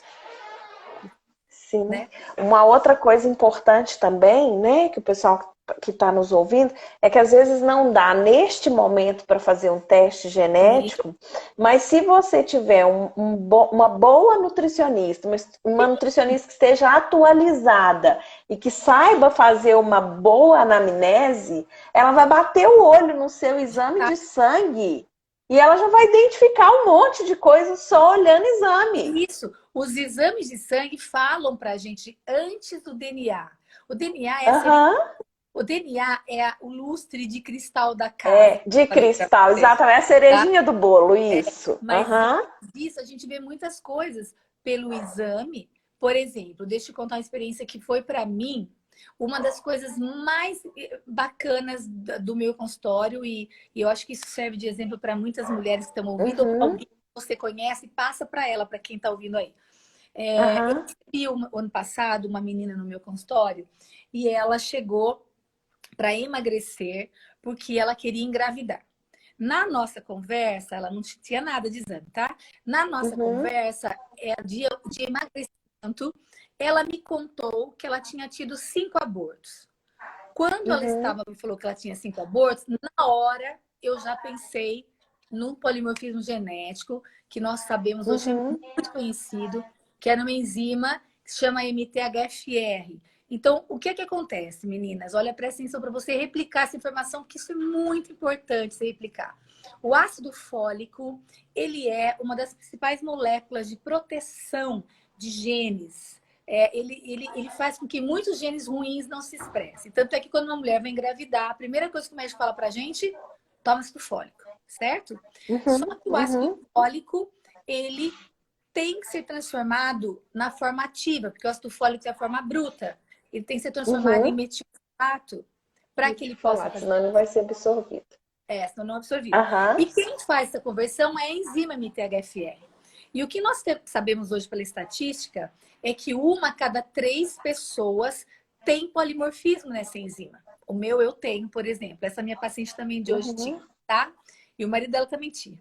sim. né? Uma outra coisa importante também, né, que o pessoal que está nos ouvindo, é que às vezes não dá neste momento para fazer um teste E genético, mas se você tiver uma boa nutricionista, uma nutricionista que esteja atualizada e que saiba fazer uma boa anamnese, ela vai bater o olho no seu exame de sangue e ela já vai identificar um monte de coisas só olhando exame. isso, os exames de sangue falam para a gente antes do DNA. O DNA é Aham. o DNA é o lustre de cristal da casa, que eu De falei para cristal, você, exatamente. É a tá? cerejinha do bolo, isso. Mas Aham. antes disso, a gente vê muitas coisas pelo exame. Por exemplo, deixa eu te contar uma experiência que foi para mim uma das coisas mais bacanas do meu consultório e eu acho que isso serve de exemplo para muitas mulheres que estão ouvindo ou para Uhum. alguém que você conhece, passa para ela, para quem está ouvindo aí. Eu Aham. recebi o ano passado uma menina no meu consultório e ela chegou para emagrecer porque ela queria engravidar. Na nossa conversa, ela não tinha nada de exame, tá? Na nossa Uhum. conversa, de emagrecimento, ela me contou que ela tinha tido 5 abortos. Quando ela Uhum. estava me falou que ela tinha 5 abortos, na hora eu já pensei num polimorfismo genético, que nós sabemos hoje é Uhum. muito conhecido, que era uma enzima que se chama MTHFR. Então, o que é que acontece, meninas? Olha, presta atenção para você replicar essa informação, porque isso é muito importante você replicar. O ácido fólico, ele é uma das principais moléculas de proteção de genes. Ele faz com que muitos genes ruins não se expressem. Tanto é que quando uma mulher vai engravidar, a primeira coisa que o médico fala pra gente, toma ácido fólico, certo? Só Uhum. que o ácido Uhum. fólico, ele tem que ser transformado na forma ativa, porque o ácido fólico é a forma bruta. Ele tem que ser transformado em Uhum. metilfolato para que ele possa Falar, fazer senão ele vai ser absorvido. senão não é absorvido. Aham. E quem faz essa conversão é a enzima MTHFR. E o que nós sabemos hoje pela estatística é que 1 a cada 3 pessoas tem polimorfismo nessa enzima. O meu eu tenho, por exemplo. Essa minha paciente também de hoje tinha, Uhum. tá? E o marido dela também tinha.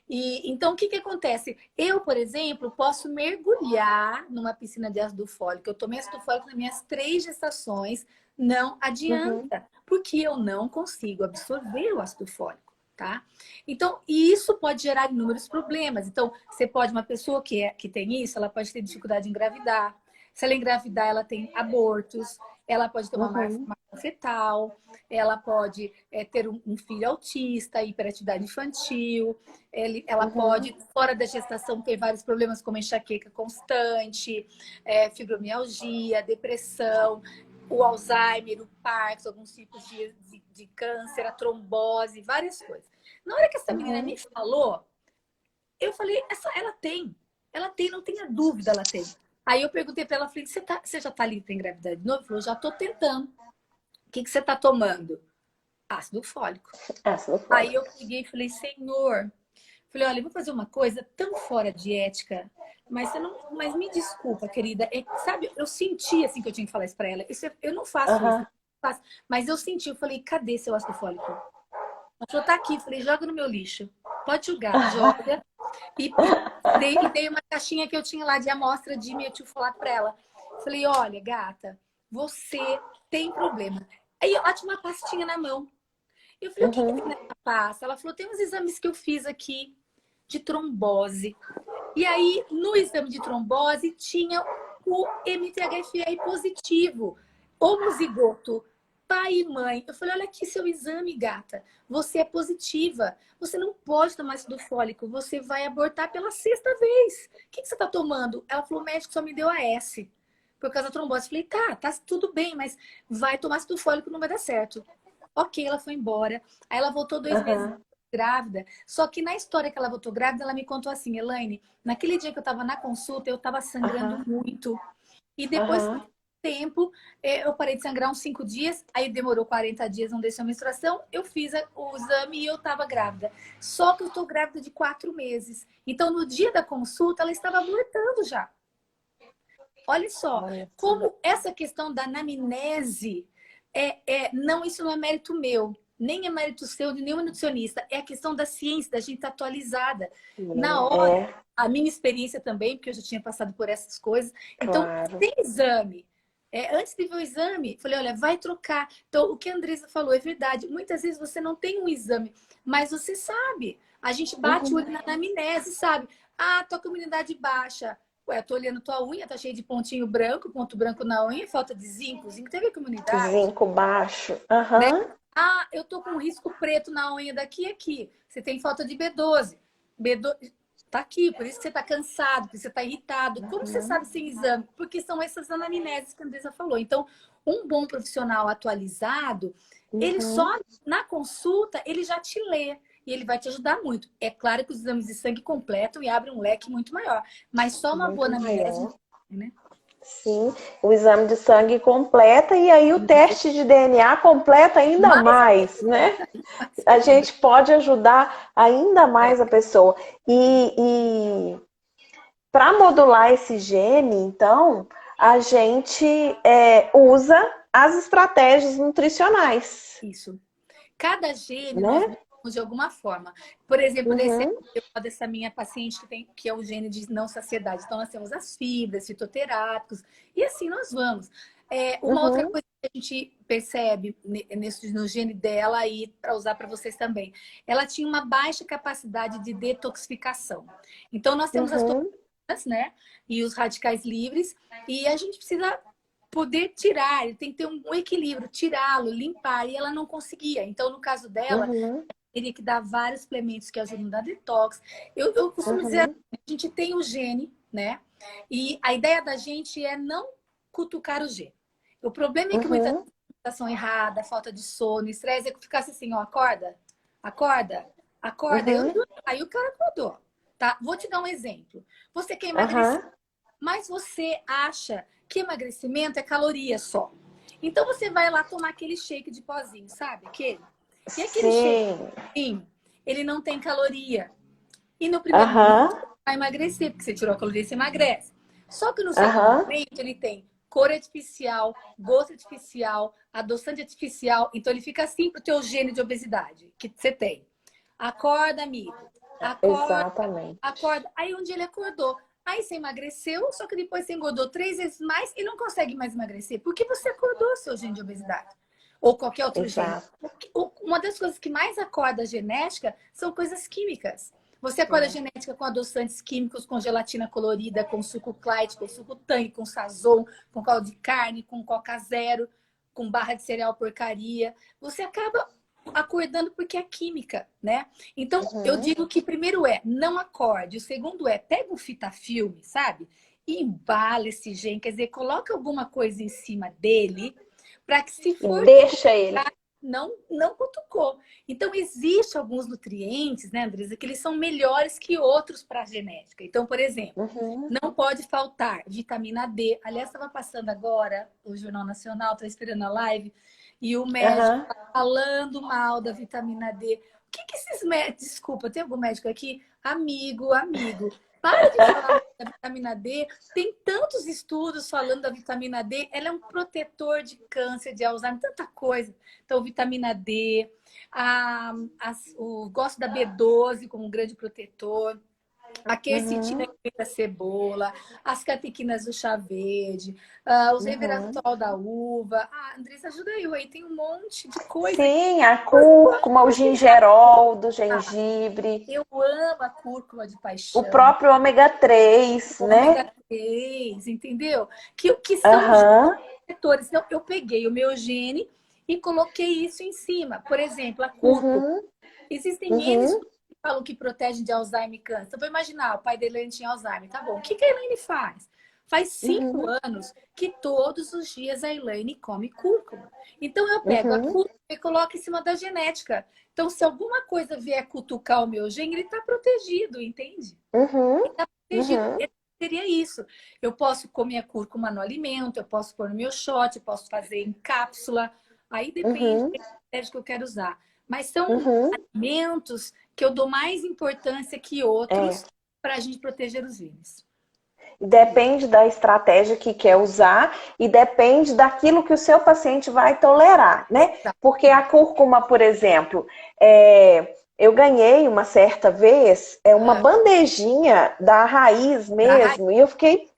E então o que acontece? Eu, por exemplo, posso mergulhar numa piscina de ácido fólico. Eu tomei ácido fólico nas minhas 3 gestações, não Uhum. adianta, porque eu não consigo absorver o ácido fólico, tá? Então, isso pode gerar inúmeros problemas. Então, você pode, uma pessoa que tem isso, ela pode ter dificuldade em engravidar. Se ela engravidar, ela tem abortos. ela pode ter uma Uhum. marca fetal, ela pode ter um filho autista, hiperatividade infantil, ela Uhum. pode, fora da gestação, ter vários problemas como enxaqueca constante, fibromialgia, depressão, o Alzheimer, o Parkinson, alguns tipos de câncer, a trombose, várias coisas. Na hora que essa menina Uhum. me falou, eu falei, ela tem, não tenha dúvida, ela tem. Aí eu perguntei para ela, falei, você já tá livre para engravidar de novo? Ela falou, já tô tentando. O que você tá tomando? Ácido fólico. Ácido Aí eu fólico. peguei e falei, Senhor, falei, olha, eu vou fazer uma coisa tão fora de ética, mas você não, mas me desculpa, querida, sabe, eu senti assim que eu tinha que falar isso para ela. Eu não faço isso, Aham. eu não faço, mas eu senti, eu falei, cadê seu ácido fólico? Ela falou, tá aqui, eu falei, joga no meu lixo. Pode jogar, joga. E dei uma caixinha que eu tinha lá de amostra de metilfolato para ela. Falei, olha, gata, você tem problema. Aí ela tinha uma pastinha na mão. Eu falei, o que que tem Uhum. nessa pasta? Ela falou, tem uns exames que eu fiz aqui de trombose. E aí, no exame de trombose, tinha o MTHFR positivo, homozigoto, pai e mãe. Eu falei, olha aqui seu exame, gata. Você é positiva. Você não pode tomar ácido fólico. Você vai abortar pela sexta vez. O que você está tomando? Ela falou, o médico só me deu AS por causa da trombose. Eu falei, tá tudo bem, mas vai tomar ácido fólico, não vai dar certo. Ok, ela foi embora. Aí ela voltou 2 meses Aham. grávida. Só que na história que ela voltou grávida, ela me contou assim, Elaine, naquele dia que eu estava na consulta, eu estava sangrando Aham. muito. E depois de Aham. um tempo, eu parei de sangrar uns 5 dias, aí demorou 40 dias, não desceu a menstruação, eu fiz o exame e eu estava grávida. Só que eu estou grávida de 4 meses. Então, no dia da consulta, ela estava abortando já. Olha só, Olha só. como essa questão da anamnese não, isso não é mérito meu, nem é mérito seu de nenhum nutricionista, é a questão da ciência, da gente estar atualizada. Na hora, É, a minha experiência também, porque eu já tinha passado por essas coisas. Então, claro. sem exame, antes de ver o exame, falei, olha, vai trocar. Então, o que a Andresa falou é verdade. Muitas vezes você não tem um exame, mas você sabe. A gente bate o olho Uhum. na anamnese, sabe? Ah, tua imunidade baixa. Ué, eu tô olhando tua unha, tá cheia de pontinho branco, ponto branco na unha, falta de zinco. Zinco tem a ver com imunidade, Zinco baixo. né? Aham. Ah, eu tô com um risco preto na unha daqui e aqui. Você tem falta de B12. B12 tá aqui, por isso que você tá cansado, por isso que você tá irritado. Como você Uhum. sabe sem exame? Porque são essas anamneses que a Andresa falou. Então, um bom profissional atualizado, ele só Uhum. na consulta, ele já te lê. E ele vai te ajudar muito. É claro que os exames de sangue completam e abrem um leque muito maior. Mas só uma boa Muito anamnese, maior. né? Sim, o exame de sangue completa e aí o teste de DNA completa ainda Mais mais, né? ainda, mais A ainda. gente pode ajudar ainda É, mais a pessoa. E para modular esse gene, então, a gente usa as estratégias nutricionais, isso. Cada gene nós né? buscamos de alguma forma. Por exemplo, Uhum, dessa minha paciente que é o gene de não saciedade. Então, nós temos as fibras, fitoterápicos, e assim nós vamos. Uma outra uhum, coisa que a gente percebe no gene dela e para usar para vocês também, ela tinha uma baixa capacidade de detoxificação. Então, nós temos as uhum, toxinas, né? E os radicais livres, e a gente precisa poder tirar, ele tem que ter um equilíbrio, tirá-lo, limpar, e ela não conseguia. Então, no caso dela, uhum, teria que dar vários suplementos que ajudam na detox. Eu costumo dizer, uhum, a gente tem o gene, né? E a ideia da gente é não cutucar o gene. O problema é que muita uhum, alimentação errada, falta de sono, estresse, é que ficasse assim, ó, acorda, acorda, acorda. uhum, Aí o cara acordou, tá? Vou te dar um exemplo. Você quer emagrecer, aham, mas você acha que emagrecimento é caloria só. Então você vai lá tomar aquele shake de pozinho, sabe? E aquele shake, sim, ele não tem caloria. E no primeiro momento aham, você vai emagrecer, porque você tirou a caloria e você emagrece. Só que no segundo aham, momento ele tem cor artificial, gosto artificial, adoçante artificial. Então ele fica assim pro teu gênio de obesidade que você tem. Acorda, amigo. Acorda, exatamente. acorda. Aí um dia ele acordou. Aí você emagreceu, só que depois você engordou 3 vezes mais e não consegue mais emagrecer. Porque você acordou seu gene de obesidade. Ou qualquer outro gene. Exato. Uma das coisas que mais acorda a genética são coisas químicas. Você acorda genética com adoçantes químicos, com gelatina colorida, com suco Clyde, com suco Tang, com sazon, com caldo de carne, com Coca Zero, com barra de cereal porcaria. Você acaba acordando porque é química, né? Então, eu digo que primeiro não acorde. O segundo pega um fita-filme, sabe? E embala esse gene, quer dizer, coloca alguma coisa em cima dele para que se for... Deixa ele. Não cutucou. Então, existem alguns nutrientes, né, Andresa, que eles são melhores que outros para a genética. Então, por exemplo, não pode faltar vitamina D. Aliás, estava passando agora o Jornal Nacional, estou esperando a live, e o médico tá falando mal da vitamina D. O que esses médicos... Desculpa, tem algum médico aqui? Amigo. Para de falar da vitamina D. Tem tantos estudos falando da vitamina D. Ela é um protetor de câncer, de Alzheimer, tanta coisa. Então, vitamina D. Gosto da B12 como um grande protetor. A quercetina da cebola, as catequinas do chá verde, os resveratrol da uva. Andressa, ajuda eu aí, tem um monte de coisa. Sim, a cúrcuma, o gingerol do gengibre. Eu amo a cúrcuma de paixão. O próprio ômega 3, né? Ômega 3, entendeu? Que são os protetores. Então, eu peguei o meu gene e coloquei isso em cima. Por exemplo, a cúrcuma. Existem N que falam que protege de Alzheimer e câncer. Então, vou imaginar, o pai da Elaine tinha Alzheimer. Tá bom, o que a Elaine faz? Faz 5 anos que todos os dias a Elaine come cúrcuma. Então, eu pego a cúrcuma e coloco em cima da genética. Então, se alguma coisa vier cutucar o meu gene, ele está protegido, entende? Ele está protegido. Seria isso. Eu posso comer a cúrcuma no alimento, eu posso pôr no meu shot, eu posso fazer em cápsula. Aí depende da estratégia que eu quero usar. Mas são alimentos que eu dou mais importância que outros para a gente proteger os genes. Depende da estratégia que quer usar e depende daquilo que o seu paciente vai tolerar, né? Porque a cúrcuma, por exemplo, eu ganhei uma certa vez uma bandejinha da raiz mesmo e eu fiquei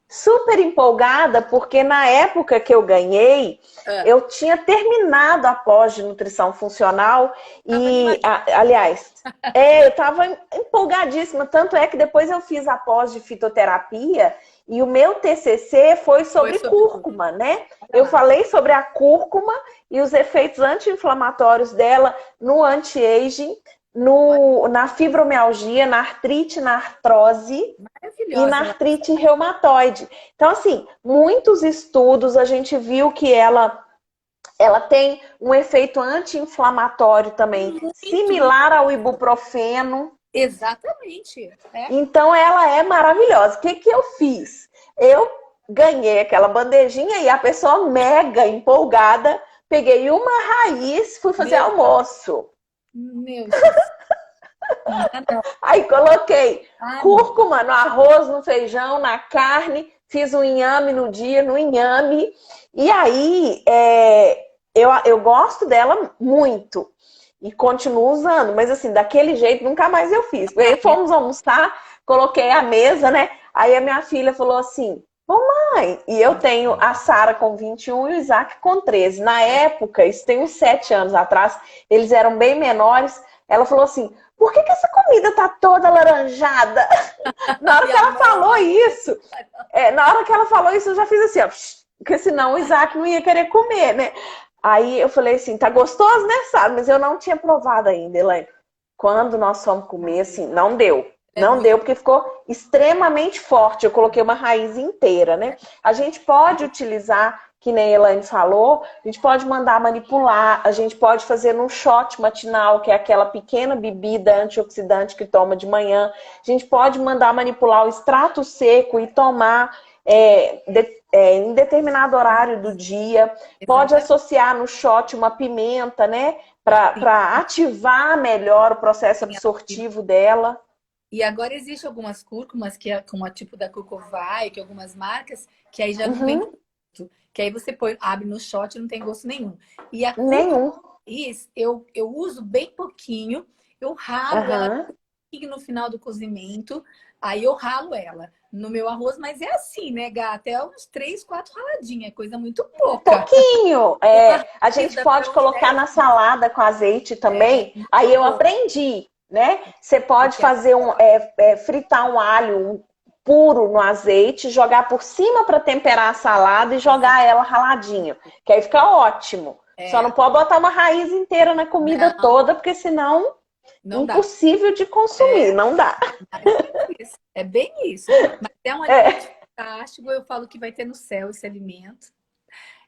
super empolgada porque na época que eu ganhei, eu tinha terminado a pós de nutrição funcional e, aliás, eu estava empolgadíssima. Tanto é que depois eu fiz a pós de fitoterapia e o meu TCC foi sobre cúrcuma, né? Eu falei sobre a cúrcuma e os efeitos anti-inflamatórios dela no anti-aging, na fibromialgia, na artrite, na artrose e na artrite reumatoide. Então, assim, muitos estudos a gente viu que ela tem um efeito anti-inflamatório também, similar ao ibuprofeno. Exatamente. Então, ela é maravilhosa. O que eu fiz? Eu ganhei aquela bandejinha e a pessoa mega empolgada, peguei uma raiz, fui fazer almoço. Meu Deus. Aí coloquei cúrcuma no arroz, no feijão, na carne, fiz um inhame no dia, no inhame. E aí, eu gosto dela muito e continuo usando, mas assim, daquele jeito nunca mais eu fiz. Aí fomos almoçar, coloquei a mesa, né? Aí a minha filha falou assim: mãe, e eu tenho a Sara com 21 e o Isaac com 13. Na época, isso tem uns 7 anos atrás, eles eram bem menores. Ela falou assim: por que essa comida tá toda laranjada? Na hora que ela falou isso, eu já fiz assim, ó, porque senão o Isaac não ia querer comer, né? Aí eu falei assim: tá gostoso, né, Sara? Mas eu não tinha provado ainda, Elaine. Quando nós fomos comer, assim, não deu. Não deu, porque ficou extremamente forte. Eu coloquei uma raiz inteira, né? A gente pode utilizar, que nem a Elaine falou, a gente pode mandar manipular, a gente pode fazer num shot matinal, que é aquela pequena bebida antioxidante que toma de manhã. A gente pode mandar manipular o extrato seco e tomar em determinado horário do dia. Pode associar no shot uma pimenta, né? Para ativar melhor o processo absortivo dela. E agora existem algumas cúrcumas, como a tipo da Curcovai, que algumas marcas, que aí já não vem com gosto. Que aí você abre no shot e não tem gosto nenhum. E a cúrcuma, eu uso bem pouquinho, eu ralo ela no final do cozimento, aí eu ralo ela no meu arroz, mas é assim, né, gata? É uns 3, 4 raladinhas, é coisa muito pouca. Pouquinho! A gente pode colocar na salada com azeite também. Aí eu aprendi. né? Você pode fazer fritar um alho puro no azeite, jogar por cima para temperar a salada e jogar ela raladinho, que aí fica ótimo. Só não pode botar uma raiz inteira na comida toda, porque senão não impossível de consumir, não dá. É bem isso. Mas é um alimento fantástico, eu falo que vai ter no céu esse alimento.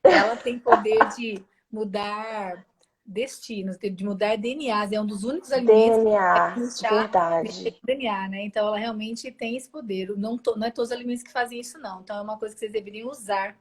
Ela tem poder de mudar destinos, de mudar DNAs. É um dos únicos alimentos que verdade. DNA, né? Então ela realmente tem esse poder. Não é todos os alimentos que fazem isso, não. Então é uma coisa que vocês deveriam usar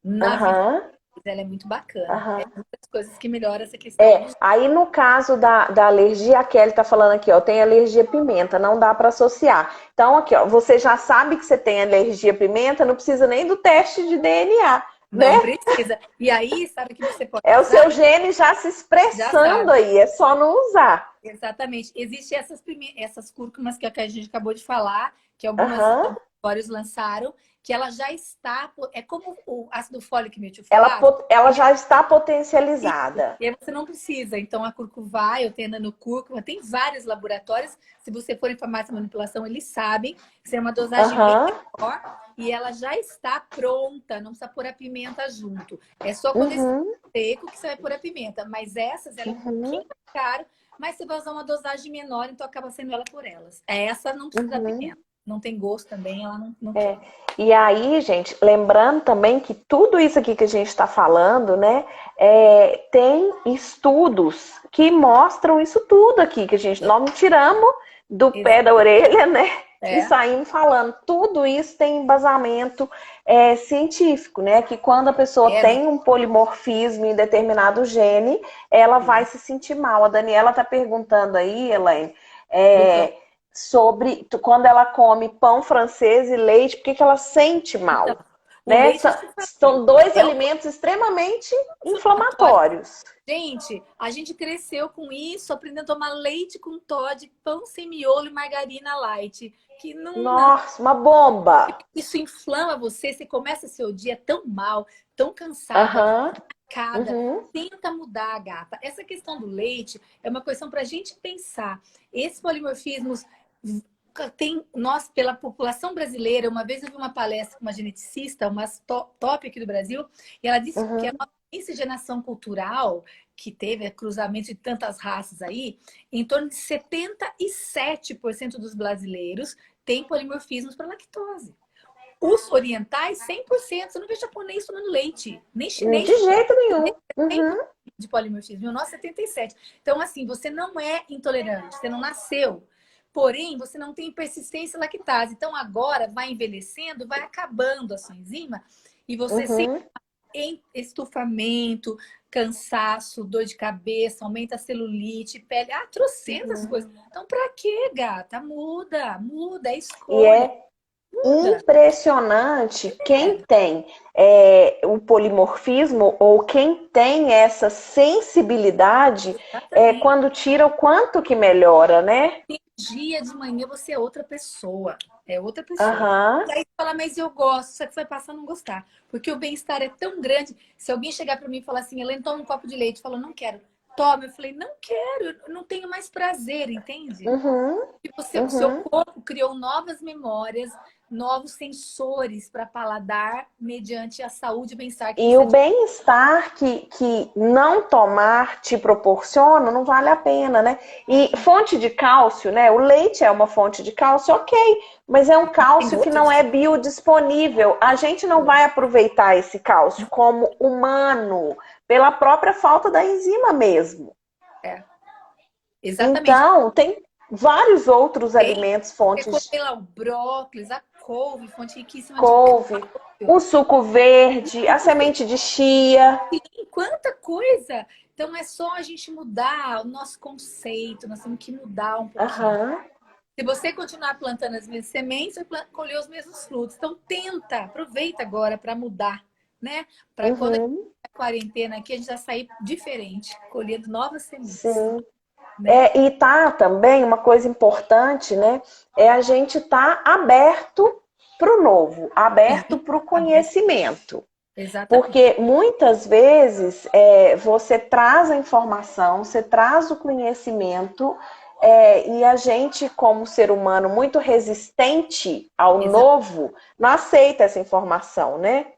na vida. Ela é muito bacana. É uma das coisas que melhora essa questão. Aí no caso da alergia, a Kelly tá falando aqui, ó, tem alergia à pimenta, não dá para associar. Então aqui, ó, você já sabe que você tem alergia à pimenta, não precisa nem do teste de DNA. Não precisa. E aí, sabe o que você pode usar? O seu gene já se expressando aí, é só não usar. Exatamente. Existem essas cúrcumas que a gente acabou de falar, que algumas laboratórios lançaram, que ela já está... É como o ácido fólico metilfolato. Ela já está potencializada. E aí você não precisa. Então, a curcuvá, eu tenho no cúrcuma, tem vários laboratórios. Se você for em farmácia de manipulação, eles sabem que é uma dosagem bem menor. E ela já está pronta, não precisa pôr a pimenta junto. É só quando está seco que você vai pôr a pimenta. Mas essas, ela é um pouquinho mais caro, mas você vai usar uma dosagem menor, então acaba sendo ela por elas. Essa não precisa da pimenta. Não tem gosto também, ela não tem. E aí, gente, lembrando também que tudo isso aqui que a gente está falando, né, tem estudos que mostram isso tudo aqui, que nós não tiramos do pé da orelha, né? E saímos falando. Tudo isso tem embasamento científico, né? Que quando a pessoa tem um polimorfismo em determinado gene, ela vai se sentir mal. A Daniela está perguntando aí, Elaine, sobre quando ela come pão francês e leite, por que ela sente mal? Então, né? São dois alimentos extremamente inflamatórios. Gente, a gente cresceu com isso, aprendendo a tomar leite com Toddy, pão sem miolo e margarina light. Que não, nossa, uma bomba! Isso inflama você, você começa seu dia tão mal, tão cansada, Tenta mudar, gata. Essa questão do leite é uma questão para a gente pensar. Esses polimorfismos nós, pela população brasileira, uma vez eu vi uma palestra com uma geneticista, uma top aqui do Brasil, e ela disse que a nossa miscigenação cultural, que teve cruzamento de tantas raças aí, em torno de 77% dos brasileiros têm polimorfismos para lactose. Os orientais, 100%. Você não vê japonês tomando leite, nem chinês. De jeito nenhum. De polimorfismo. E o nosso é 77%. Então, assim, você não é intolerante, você não nasceu. Porém, você não tem persistência à lactase. Então, agora, vai envelhecendo, vai acabando a sua enzima e você sempre em estufamento, cansaço, dor de cabeça, aumenta a celulite, pele, trocentas coisas. Então, pra quê, gata? Muda, é escolha. Impressionante quem tem o polimorfismo ou quem tem essa sensibilidade quando tira o quanto que melhora, né? Dia de manhã você é outra pessoa. É outra pessoa. E aí você fala, mas eu gosto, só que você vai passar a não gostar. Porque o bem-estar é tão grande. Se alguém chegar pra mim e falar assim, Helene, toma um copo de leite. Falou, não quero. Toma. Eu falei, não quero, eu não tenho mais prazer, entende? E o seu corpo criou novas memórias, novos sensores para paladar mediante a saúde e bem-estar. E o bem-estar que não tomar te proporciona, não vale a pena, né? E fonte de cálcio, né? O leite é uma fonte de cálcio, ok, mas é um cálcio que não é biodisponível. A gente não vai aproveitar esse cálcio como humano, pela própria falta da enzima mesmo. Exatamente. Então, tem vários outros alimentos, fontes. Você come lá o brócolis, a couve, fonte riquíssima de o suco verde, a semente de chia. Sim, quanta coisa! Então é só a gente mudar o nosso conceito, nós temos que mudar um pouquinho. Se você continuar plantando as mesmas sementes, vai colher os mesmos frutos. Então tenta, aproveita agora para mudar, né? Para quando a quarentena aqui a gente já sair diferente, colhendo novas sementes. Sim. E também uma coisa importante, né? É a gente aberto para o novo, aberto para o conhecimento. Exatamente. Porque muitas vezes você traz a informação, você traz o conhecimento E a gente, como ser humano muito resistente ao Exato. novo, não aceita essa informação, né?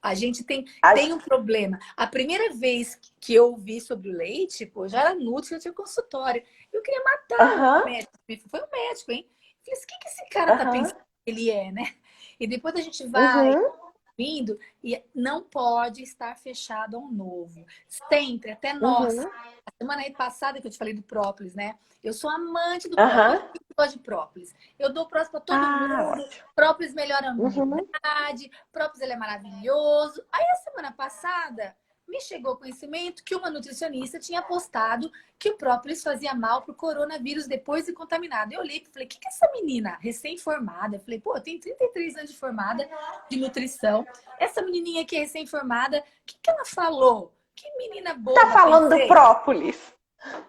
A gente A- tem um problema. A primeira vez que eu ouvi sobre o leite, pô, já era nutri, eu tinha consultório. Eu queria matar o Aham, médico. Foi um médico, hein? Eu falei, o que que esse cara tá aham, pensando que ele é, né? E depois a gente vai uhum, vindo e não pode estar fechado ao novo. Sempre, até nós. uhum, A semana aí passada que eu te falei do própolis, né? Eu sou amante do própolis. aham. Eu gosto de própolis. Eu dou própolis para todo Ah, mundo. ótimo. Própolis melhora a Uhum, imunidade. Própolis ele é maravilhoso. Aí a semana passada me chegou o conhecimento que uma nutricionista tinha postado que o própolis fazia mal para o coronavírus depois de contaminado. Eu olhei e falei, o que que essa menina recém-formada? Eu falei, pô, eu tenho 33 anos de formada de nutrição. Essa menininha aqui recém-formada, o que que ela falou? Que menina tá boba, falando do pensei. própolis.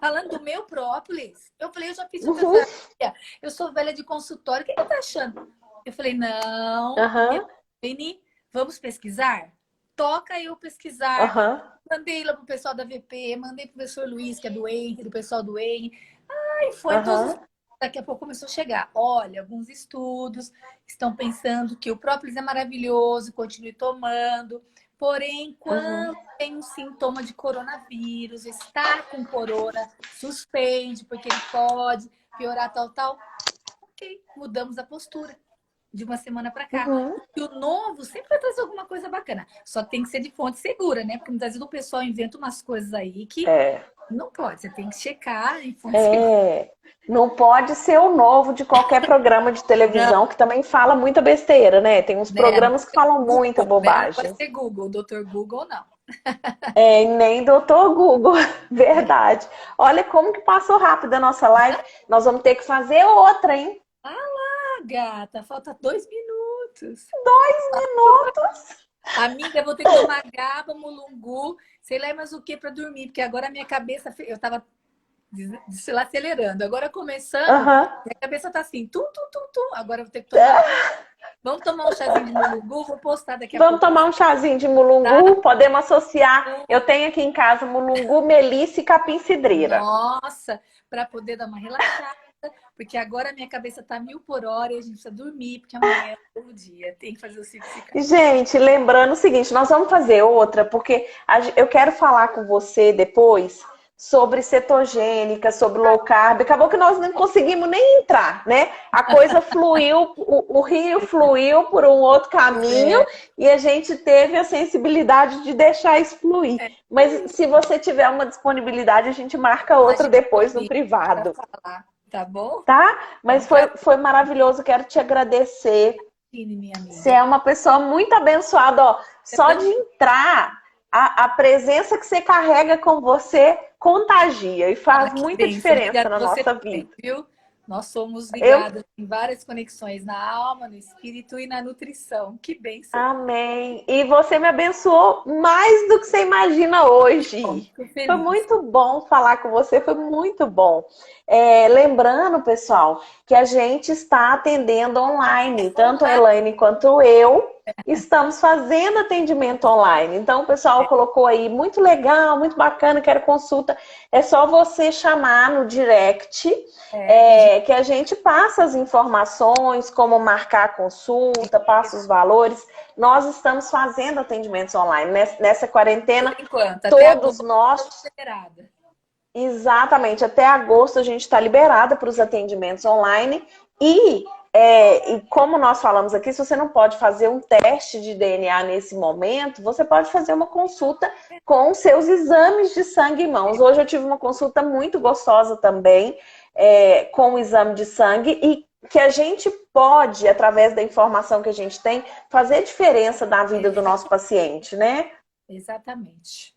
Falando do meu própolis. Eu falei, eu já fiz Uhum, fitoterapia, eu sou velha de consultório, o que que tá achando? Eu falei, não, aham, Elaine, vamos pesquisar? Toca eu pesquisar. aham, Mandei lá pro pessoal da VP, mandei pro professor Luiz, que é do ENRE, do pessoal do ENRE. Aí foi todos os... aham, Daqui a pouco começou a chegar. Olha, alguns estudos estão pensando que o própolis é maravilhoso, continue tomando. Porém, uhum. quando tem um sintoma de coronavírus, está com corona, suspende, porque ele pode piorar tal, tal. Ok, mudamos a postura de uma semana para cá. Uhum. E o novo sempre vai trazer alguma coisa bacana. Só tem que ser de fonte segura, né? Porque muitas vezes o pessoal inventa umas coisas aí que É, não pode. Você tem que checar em fonte segura. é. Não pode ser o novo de qualquer programa de Não, televisão que também fala muita besteira, né? Tem uns né? Não programas que falam pode muita ser Google, né? Não pode bobagem. ser Google, Dr. Google, não. E nem doutor Google, verdade. Olha como que passou rápido a nossa live. Nós vamos ter que fazer outra, hein? Ah, gata, falta 2 minutos. 2 minutos. Amiga, eu vou ter que tomar GABA, mulungu, sei lá mais o que para dormir, porque agora a minha cabeça, eu tava, sei lá, acelerando. Agora começando, Aham. minha cabeça tá assim, tum, tum, tum, tum. Agora eu vou ter que tomar. Vamos tomar um chazinho de mulungu, vou postar daqui a Vamos pouco, tomar um chazinho de tá? mulungu. Podemos associar. Eu tenho aqui em casa mulungu, melissa e capim-cidreira. Nossa, para poder dar uma relaxada, porque agora a minha cabeça tá 1000 por hora e a gente precisa dormir, porque amanhã é um novo dia, tem que fazer o ciclo ficar. Gente, lembrando o seguinte, nós vamos fazer outra, porque eu quero falar com você depois sobre cetogênica, sobre low carb. Acabou que nós não conseguimos nem entrar, né? A coisa fluiu, o rio fluiu por um outro caminho É, e a gente teve a sensibilidade de deixar isso fluir. Mas se você tiver uma disponibilidade, a gente marca a outra gente depois no combina pra privado, falar, tá bom? tá? É Mas um prazer, foi maravilhoso, quero te agradecer. minha Você amiga. é uma pessoa muito abençoada, ó. É Só de tão entrar, a presença que você carrega com você contagia e Ah, faz que muita bênção. diferença Obrigada na a você nossa também, vida. viu? Nós somos Eu ligadas em várias conexões na alma, no espírito e na nutrição. Que bênção. Amém. E você me abençoou mais do que você imagina Bom, hoje. fico Foi feliz. muito bom falar com você, foi muito bom. Lembrando, pessoal, que a gente está atendendo online, tanto a Online. Elaine quanto eu. Estamos fazendo atendimento online. Então, o pessoal colocou aí, muito legal, muito bacana, quero consulta. É só você chamar no direct Que a gente que a gente passa as informações, como marcar a consulta, passa os valores. Nós estamos fazendo atendimentos online. Nessa por quarentena, enquanto, até todos agora, estou nós, liberada. exatamente, até agosto a gente está liberada para os atendimentos online. E como nós falamos aqui, se você não pode fazer um teste de DNA nesse momento, você pode fazer uma consulta com os seus exames de sangue em mãos. Hoje eu tive uma consulta muito gostosa também, com o exame de sangue e que a gente pode, através da informação que a gente tem, fazer diferença na vida do nosso paciente, né? Exatamente.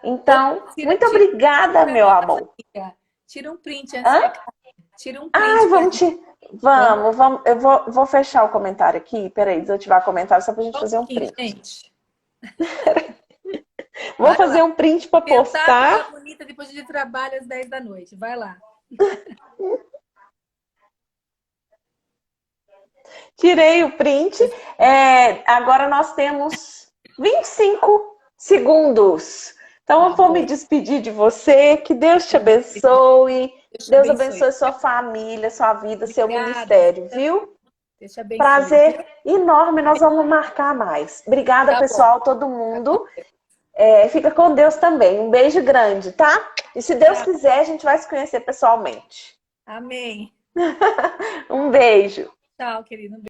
Ô, Então, tira, muito tira obrigada, para meu nós, amor. amiga. Tira um print antes de Hã? acabar. Tira um Ai, print pra gente. Vamos vamos. Eu vou fechar o comentário aqui. Peraí, desativar o comentário só pra gente só um fazer um pouquinho, print. gente. Vou Vai lá. fazer um print para Tentar ficar postar. bonita depois de trabalho às 10 da noite. Vai lá. Tirei o print. Agora nós temos 25 segundos. Então eu Tá vou bom. me despedir de você. Que Deus te abençoe. Deus te Deus abençoe. abençoe sua família, sua vida, seu Obrigada. ministério, viu? Deus te abençoe, viu? Prazer enorme. Nós vamos marcar mais. Obrigada, Tá bom. pessoal, todo Tá bom. mundo. Fica com Deus também. Um beijo grande, tá? E se Deus Tchau. quiser, a gente vai se conhecer pessoalmente. Amém. Um beijo. Tchau, querido.